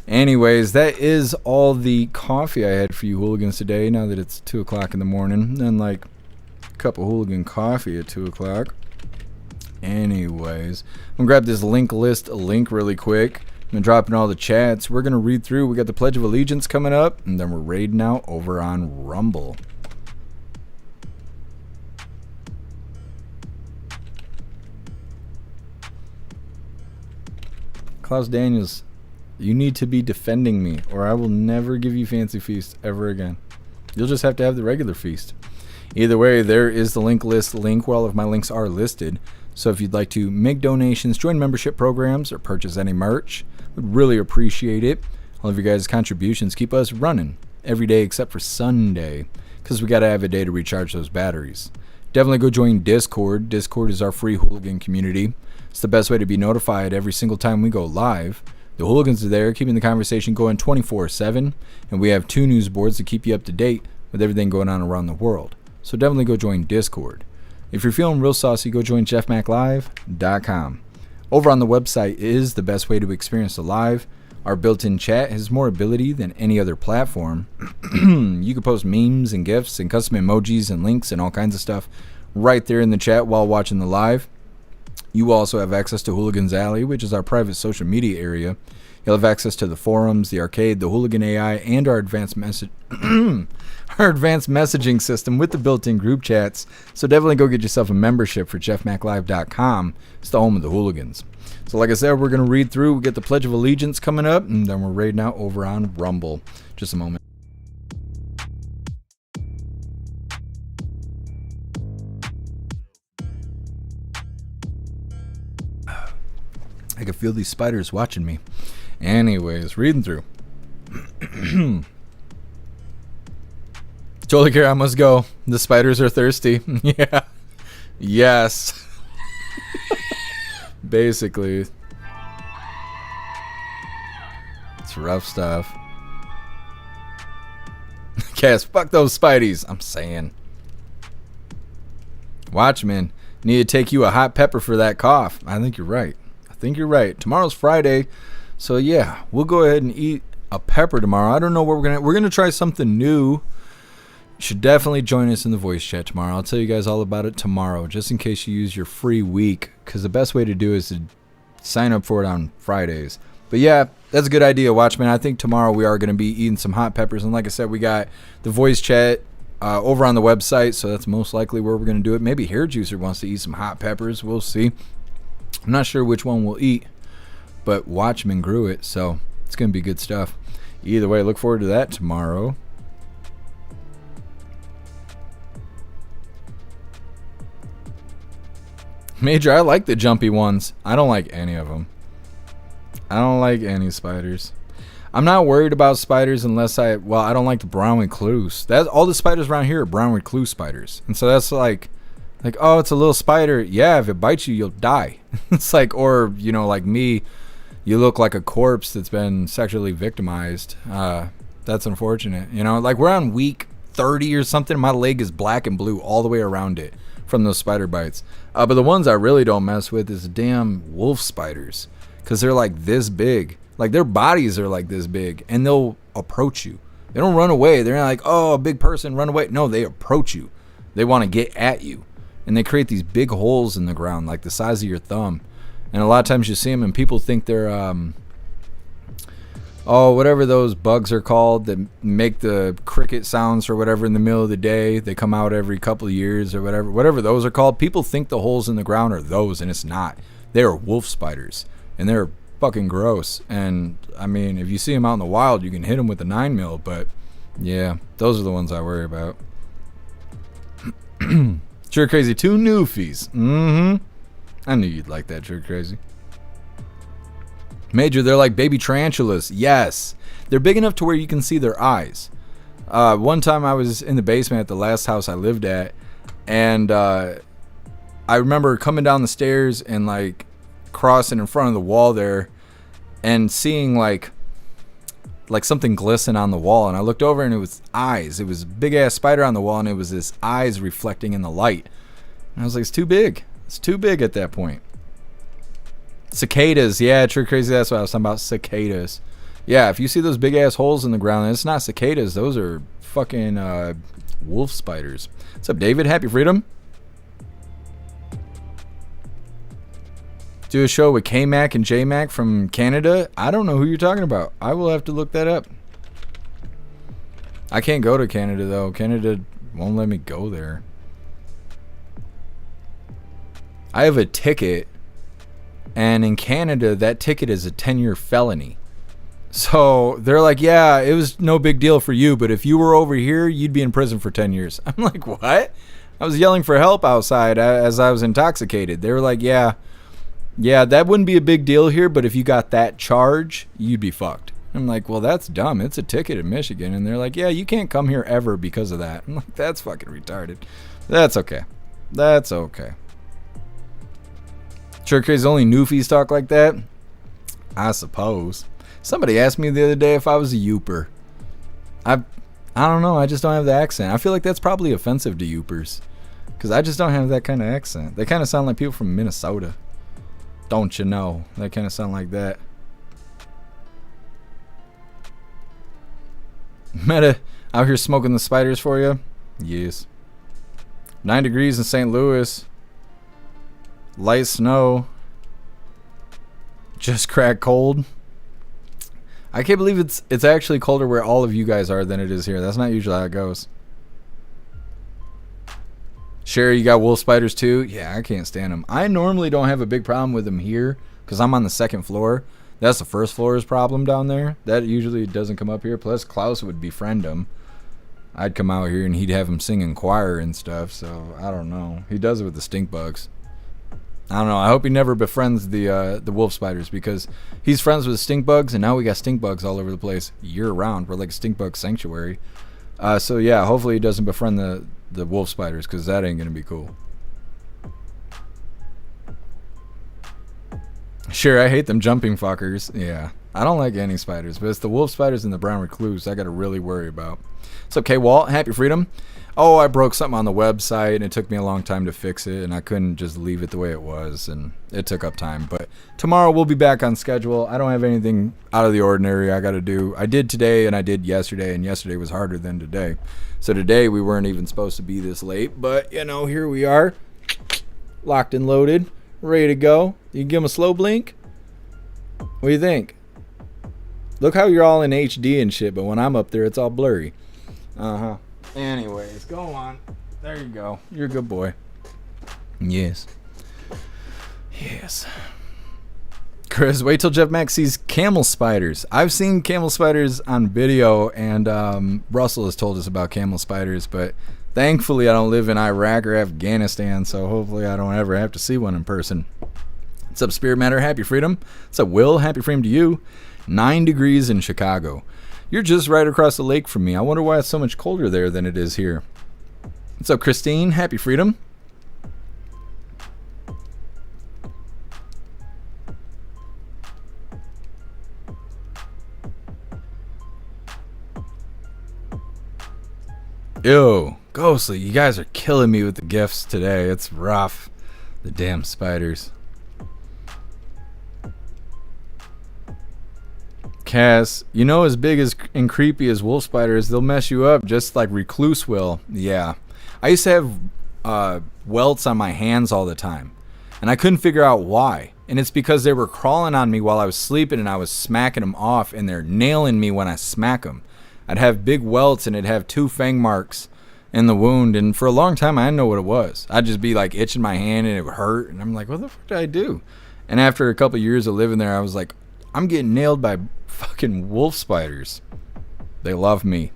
Anyways, that is all the coffee I had for you hooligans today, now that it's 2 o'clock in the morning. And like a cup of hooligan coffee at 2 o'clock. Anyways, I'm gonna grab this link really quick. I'm gonna drop in all the chats. We're gonna read through. We got the Pledge of Allegiance coming up, and then we're raiding out over on Rumble. Klaus Daniels, you need to be defending me, or I will never give you Fancy Feast ever again. You'll just have to have the regular feast. Either way, there is the link where all of my links are listed. So if you'd like to make donations, join membership programs, or purchase any merch, we'd really appreciate it. All of your guys' contributions keep us running every day except for Sunday, because we got to have a day to recharge those batteries. Definitely go join Discord. Discord is our free hooligan community. It's the best way to be notified every single time we go live. The hooligans are there keeping the conversation going 24/7, and we have 2 news boards to keep you up to date with everything going on around the world. So definitely go join Discord. If you're feeling real saucy, go join jeffmaclive.com. Over on the website is the best way to experience the live. Our built-in chat has more ability than any other platform. You can post memes and GIFs and custom emojis and links and all kinds of stuff right there in the chat while watching the live. You also have access to Hooligans Alley, which is our private social media area. You'll have access to the forums, the arcade, the Hooligan AI, and our advanced messaging system with the built-in group chats. So definitely go get yourself a membership for jeffmaclive.com. It's the home of the hooligans. So like I said, we're going to read through. We get the Pledge of Allegiance coming up, and then we're raiding out over on Rumble. Just a moment. I can feel these spiders watching me. Anyways, reading through. Totally care, I must go. The spiders are thirsty. Yeah. Yes. Basically. It's rough stuff. Cass, fuck those spideys. I'm saying. Watchman, need to take you a hot pepper for that cough. I think you're right. Tomorrow's Friday, so yeah, we'll go ahead and eat a pepper tomorrow. I don't know what we're gonna try something new. should definitely join us in the voice chat tomorrow. I'll tell you guys all about it tomorrow, just in case you use your free week, because the best way to do is to sign up for it on Fridays. But yeah, that's a good idea, Watchmen. I think tomorrow we are going to be eating some hot peppers, and like I said, we got the voice chat over on the website, so that's most likely where we're going to do it. Maybe Hair Juicer wants to eat some hot peppers. We'll see. I'm not sure which one we'll eat, but Watchmen grew it, so it's going to be good stuff. Either way, look forward to that tomorrow. Major, I like the jumpy ones. I don't like any of them. I don't like any spiders. I'm not worried about spiders unless I don't like the brown recluse. That's all the spiders around here are brown recluse spiders. And so that's like, oh, it's a little spider. Yeah, if it bites you, you'll die. It's like, or, you know, like me, you look like a corpse that's been sexually victimized. That's unfortunate. You know, like we're on week 30 or something. My leg is black and blue all the way around it from those spider bites. But the ones I really don't mess with is damn wolf spiders, because they're like this big. Like their bodies are like this big, and they'll approach you. They don't run away. They're not like, oh, a big person, run away. No, they approach you. They want to get at you, and they create these big holes in the ground like the size of your thumb. And a lot of times you see them, and people think they're whatever those bugs are called that make the cricket sounds or whatever in the middle of the day. They come out every couple of years or whatever those are called. People think the holes in the ground are those, and it's not. They are wolf spiders, and they're fucking gross. And I mean, if you see them out in the wild, you can hit them with a 9mm, but yeah, those are the ones I worry about. Sure Crazy, 2 newfies. I knew you'd like that, Sure Crazy. Major, they're like baby tarantulas. Yes, they're big enough to where you can see their eyes. One time I was in the basement at the last house I lived at, and I remember coming down the stairs and like crossing in front of the wall there and seeing like something glisten on the wall, and I looked over and it was eyes. It was a big ass spider on the wall, and it was this eyes reflecting in the light, and I was like, it's too big. It's too big at that point. Cicadas, yeah, True Crazy, that's what I was talking about. Cicadas. Yeah, if you see those big ass holes in the ground, it's not cicadas, those are fucking wolf spiders. What's up, David? Happy Freedom. Do a show with K-Mac and J-Mac from Canada. I don't know who you're talking about. I will have to look that up. I can't go to Canada though. Canada won't let me go there. I have a ticket, and in Canada that ticket is a 10-year felony. So they're like, yeah, it was no big deal for you, but if you were over here, you'd be in prison for 10 years. I'm like, what? I was yelling for help outside as I was intoxicated. They were like, yeah, that wouldn't be a big deal here, but if you got that charge, you'd be fucked. I'm like, well, that's dumb. It's a ticket in Michigan. And they're like, yeah, you can't come here ever because of that. I'm like, that's fucking retarded. That's okay. That's okay. Sure Crazy, only newfies talk like that? I suppose. Somebody asked me the other day if I was a Youper. I don't know. I just don't have the accent. I feel like that's probably offensive to Youpers, because I just don't have that kind of accent. They kind of sound like people from Minnesota. Don't you know? They kind of sound like that. Meta, out here smoking the spiders for you? Yes. 9 degrees in St. Louis. Light snow. Just crack cold. I can't believe it's actually colder where all of you guys are than it is here. That's not usually how it goes. Sherry, you got wolf spiders too? Yeah, I can't stand them. I normally don't have a big problem with them here because I'm on the 2nd floor. That's the 1st floor's problem down there. That usually doesn't come up here. Plus, Klaus would befriend them. I'd come out here and he'd have him sing in choir and stuff. So I don't know. He does it with the stink bugs. I don't know. I hope he never befriends the wolf spiders, because he's friends with stink bugs, and now we got stink bugs all over the place year round. We're like a stink bug sanctuary. So yeah, hopefully he doesn't befriend the wolf spiders, because that ain't gonna be cool. Sure, I hate them jumping fuckers. Yeah, I don't like any spiders, but it's the wolf spiders and the brown recluse I got to really worry about. It's okay, Walt. Happy freedom. Oh, I broke something on the website, and it took me a long time to fix it, and I couldn't just leave it the way it was, and it took up time. But tomorrow we'll be back on schedule. I don't have anything out of the ordinary I got to do. I did today, and I did yesterday, and yesterday was harder than today. So today we weren't even supposed to be this late, but, you know, here we are, locked and loaded, ready to go. You can give them a slow blink? What do you think? Look how you're all in HD and shit, but when I'm up there, it's all blurry. Uh-huh. Anyways, go on. There you go. You're a good boy. Yes. Yes. Chris, wait till Jeff Max sees camel spiders. I've seen camel spiders on video, and Russell has told us about camel spiders, but thankfully I don't live in Iraq or Afghanistan, so hopefully I don't ever have to see one in person. What's up, Spirit Matter? Happy freedom. What's up, Will? Happy freedom to you. 9 degrees in Chicago. You're just right across the lake from me. I wonder why it's so much colder there than it is here. What's up, Christine? Happy freedom. Ew, Ghostly, you guys are killing me with the gifts today. It's rough. The damn spiders. Cass, you know, as big as and creepy as wolf spiders, they'll mess you up just like recluse will. Yeah. I used to have welts on my hands all the time, and I couldn't figure out why. And it's because they were crawling on me while I was sleeping, and I was smacking them off, and they're nailing me when I smack them. I'd have big welts, and it'd have 2 fang marks in the wound, and for a long time I didn't know what it was. I'd just be like itching my hand, and it would hurt, and I'm like, what the fuck did I do? And after a couple of years of living there, I was like, I'm getting nailed by fucking wolf spiders. They love me.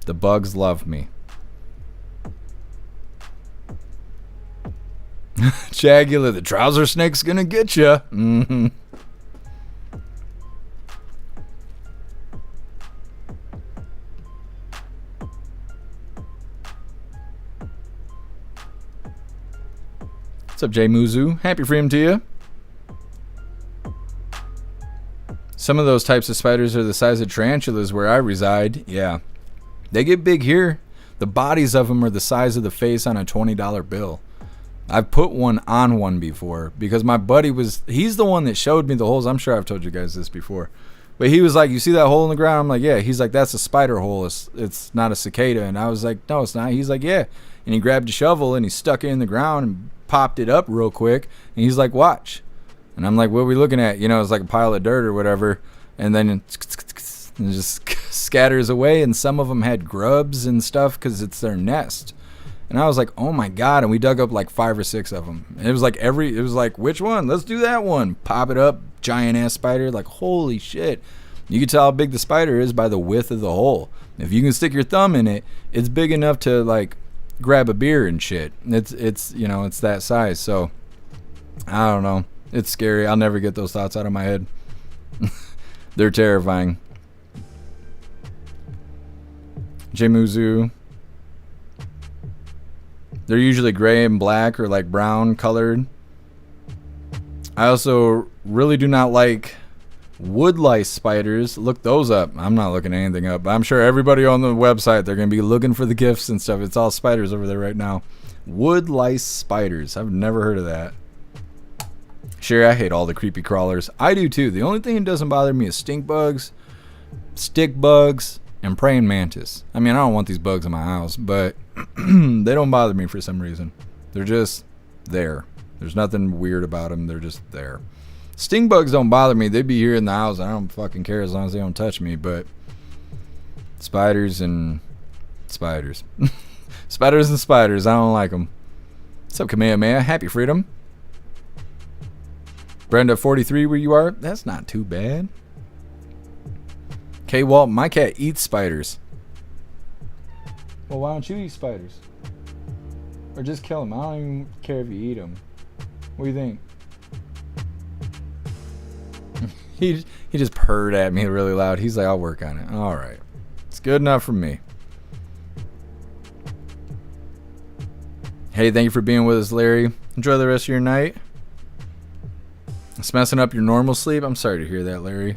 The bugs love me. Chagula, the trouser snake's gonna get ya. Mm-hmm. What's up, Jay Muzu? Happy freedom to you. Some of those types of spiders are the size of tarantulas where I reside. Yeah. They get big here. The bodies of them are the size of the face on a $20 bill. I've put one on one before because my buddy he's the one that showed me the holes. I'm sure I've told you guys this before. But he was like, you see that hole in the ground? I'm like, yeah. He's like, that's a spider hole. It's not a cicada. And I was like, no, it's not. He's like, yeah. And he grabbed a shovel and he stuck it in the ground and popped it up real quick. And he's like, watch. And I'm like, what are we looking at? You know, it's like a pile of dirt or whatever. And then it just scatters away. And some of them had grubs and stuff because it's their nest. And I was like, oh my God. And we dug up like 5 or 6 of them. And it was like, which one? Let's do that one. Pop it up. Giant ass spider. Like, holy shit. You can tell how big the spider is by the width of the hole. If you can stick your thumb in it, it's big enough to like grab a beer and shit. It's you know, it's that size. So I don't know. It's scary. I'll never get those thoughts out of my head. They're terrifying. Jimuzu. They're usually gray and black or like brown colored. I also really do not like wood lice spiders. Look those up. I'm not looking anything up, but I'm sure everybody on the website, they're going to be looking for the gifts and stuff. It's all spiders over there right now. Wood lice spiders. I've never heard of that. Sure, I hate all the creepy crawlers. I do too. The only thing that doesn't bother me is stink bugs, stick bugs, and praying mantis. I mean, I don't want these bugs in my house, but they don't bother me for some reason. They're just there. There's nothing weird about them. They're just there. Sting bugs don't bother me. They'd be here in the house. I don't fucking care as long as they don't touch me. But spiders and spiders. Spiders and spiders. I don't like them. What's up, Kamehameha? Happy freedom. Brenda, 43 where you are? That's not too bad. Okay, Walt, my cat eats spiders. Well, why don't you eat spiders? Or just kill them. I don't even care if you eat them. What do you think? He just purred at me really loud. He's like, I'll work on it. All right. It's good enough for me. Hey, thank you for being with us, Larry. Enjoy the rest of your night. It's messing up your normal sleep. I'm sorry to hear that, Larry.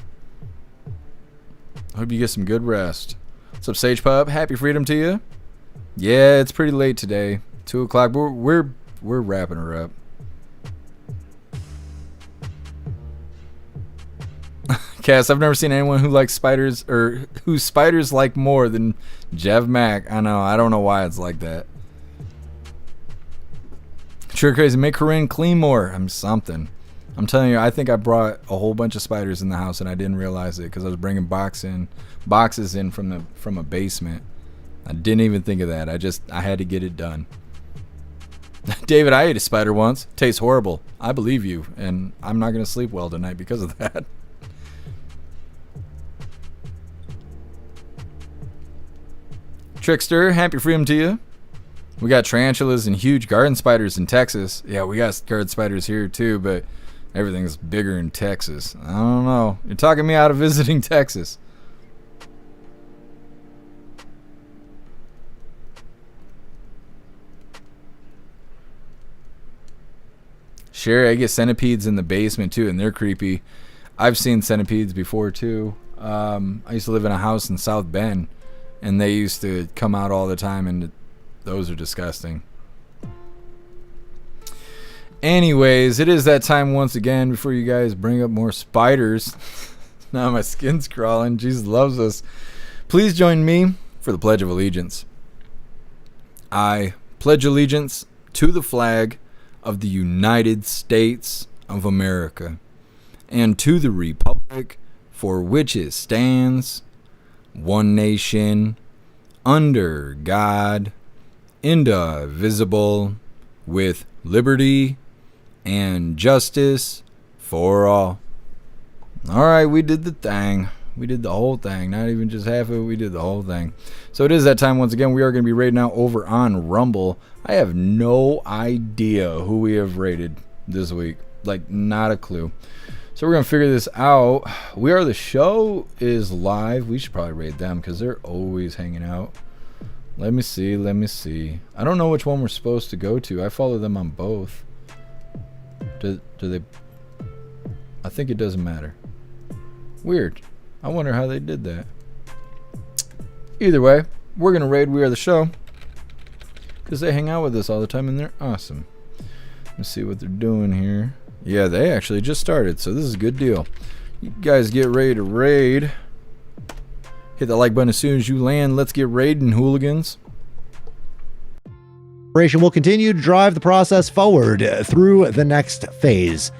Hope you get some good rest. What's up, Sage Pup? Happy freedom to you. Yeah, it's pretty late today. 2 o'clock. We're wrapping her up. Cass, I've never seen anyone who likes spiders or who spiders like more than Jeff Mac. I know. I don't know why it's like that. Sure crazy. Make Corinne clean more. I'm something. I'm telling you, I think I brought a whole bunch of spiders in the house and I didn't realize it because I was bringing boxes in from a basement. I didn't even think of that. I had to get it done. David, I ate a spider once. Tastes horrible. I believe you, and I'm not going to sleep well tonight because of that. Trickster, happy freedom to you. We got tarantulas and huge garden spiders in Texas. Yeah, we got garden spiders here too, but everything's bigger in Texas. I don't know. You're talking me out of visiting Texas. Sure, I get centipedes in the basement too, and they're creepy. I've seen centipedes before too. I used to live in a house in South Bend, and they used to come out all the time, and those are disgusting. Anyways, it is that time once again before you guys bring up more spiders. Now my skin's crawling. Jesus loves us. Please join me for the Pledge of Allegiance. I pledge allegiance to the flag of the United States of America and to the republic for which it stands, one nation, under God, indivisible, with liberty and justice for all. All right, we did the thing. We did the whole thing. Not even just half of it. We did the whole thing. So it is that time once again. We are going to be rating out over on Rumble. I have no idea who we have rated this week. Like, not a clue. So we're going to figure this out. We Are the Show is live. We should probably rate them because they're always hanging out. Let me see. Let me see. I don't know which one we're supposed to go to. I follow them on both. Do they? I think it doesn't matter. Weird. I wonder how they did that. Either way, we're going to raid We Are the Show because they hang out with us all the time and they're awesome. Let's see what they're doing here. Yeah, they actually just started, so this is a good deal. You guys get ready to raid. Hit that like button as soon as you land. Let's get raiding, hooligans. Operation will continue to drive the process forward through the next phase.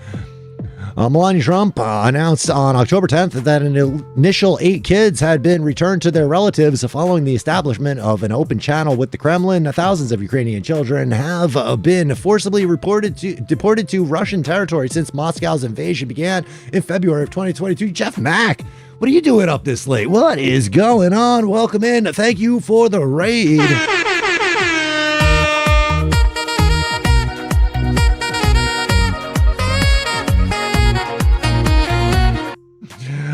Melania Trump announced on October 10th that an initial 8 kids had been returned to their relatives following the establishment of an open channel with the Kremlin. Thousands of Ukrainian children have been forcibly deported to Russian territory since Moscow's invasion began in February of 2022. Jeff Mack, what are you doing up this late? What is going on? Welcome in. Thank you for the raid.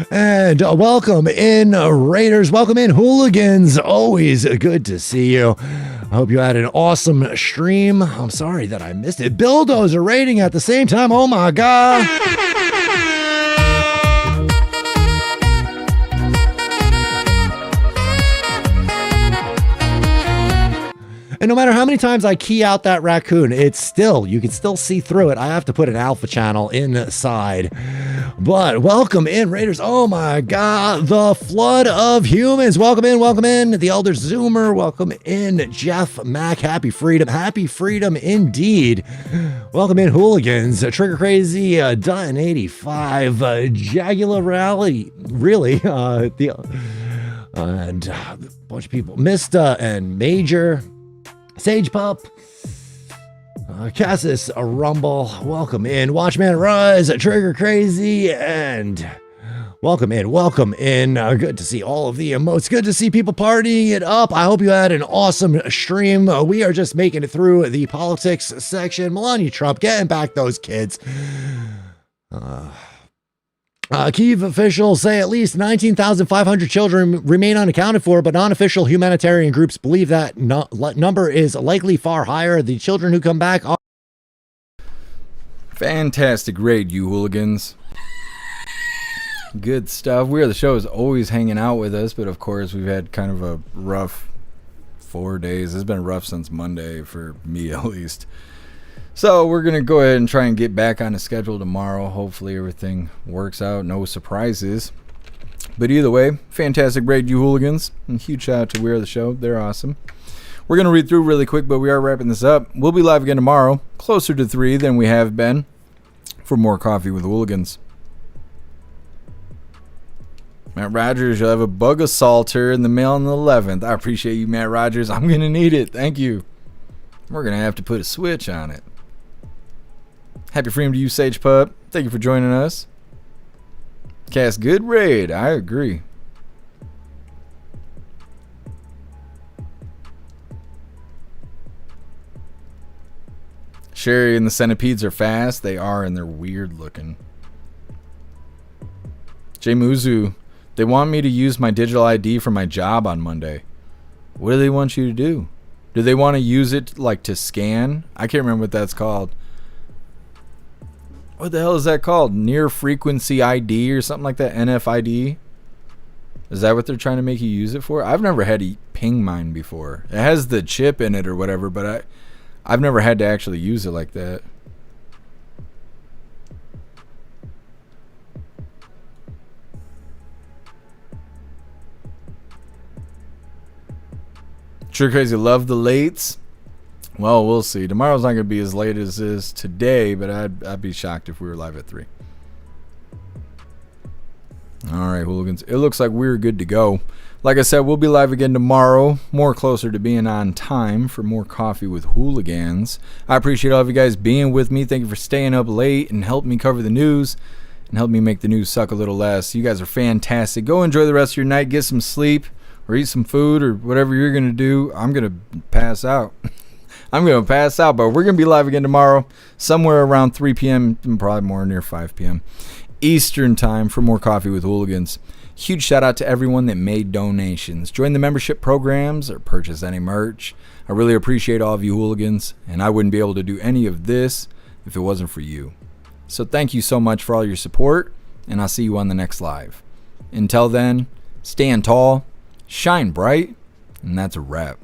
And welcome in, Raiders. Welcome in, Hooligans. Always good to see you. I hope you had an awesome stream. I'm sorry that I missed it. Bulldozer raiding at the same time. Oh my God. And no matter how many times I key out that raccoon, you can still see through it. I have to put an alpha channel inside. But welcome in, Raiders. Oh my God, the flood of humans. Welcome in, the Elder Zoomer. Welcome in, Jeff Mack. Happy freedom indeed. Welcome in, Hooligans. Trigger Crazy, Dutton 85, Jagula Rally, really, and a bunch of people. Mista and Major. Sage Pup, Cassis, a Rumble, welcome in. Watchman Rise, Trigger Crazy, and welcome in. Good to see all of the emotes. Good to see people partying it up. I hope you had an awesome stream. We are just making it through the politics section. Melania Trump getting back those kids. Kyiv officials say at least 19,500 children remain unaccounted for, but non-official humanitarian groups believe that number is likely far higher. The children who come back are... Fantastic raid, you hooligans. Good stuff. We Are the Show is always hanging out with us, but of course we've had kind of a rough 4 days. It's been rough since Monday for me at least. So we're going to go ahead and try and get back on the schedule tomorrow. Hopefully everything works out. No surprises. But either way, fantastic break, you hooligans. And huge shout out to We Are the Show. They're awesome. We're going to read through really quick, but we are wrapping this up. We'll be live again tomorrow, closer to 3 than we have been, for more Coffee with Hooligans. Matt Rogers, you'll have a bug assaulter in the mail on the 11th. I appreciate you, Matt Rogers. I'm going to need it. Thank you. We're going to have to put a switch on it. Happy freedom to you, Sage Pup. Thank you for joining us. Cast good raid. I agree. Sherry and the centipedes are fast. They are, and they're weird looking. Jay Muzu, they want me to use my digital ID for my job on Monday. What do they want you to do? Do they want to use it like to scan? I can't remember what that's called. What the hell is that called? Near frequency ID or something like that? NFID? Is that what they're trying to make you use it for? I've never had to ping mine before. It has the chip in it or whatever, but I've never had to actually use it like that. Sure crazy love the lates. Well, we'll see. Tomorrow's not going to be as late as it is today, but I'd be shocked if we were live at 3. All right, hooligans. It looks like we're good to go. Like I said, we'll be live again tomorrow, more closer to being on time for more Coffee with Hooligans. I appreciate all of you guys being with me. Thank you for staying up late and helping me cover the news and help me make the news suck a little less. You guys are fantastic. Go enjoy the rest of your night. Get some sleep or eat some food or whatever you're going to do. I'm going to pass out. I'm going to pass out, but we're going to be live again tomorrow, somewhere around 3 p.m., probably more near 5 p.m. Eastern time for more Coffee with Hooligans. Huge shout out to everyone that made donations, join the membership programs, or purchase any merch. I really appreciate all of you hooligans, and I wouldn't be able to do any of this if it wasn't for you. So thank you so much for all your support, and I'll see you on the next live. Until then, stand tall, shine bright, and that's a wrap.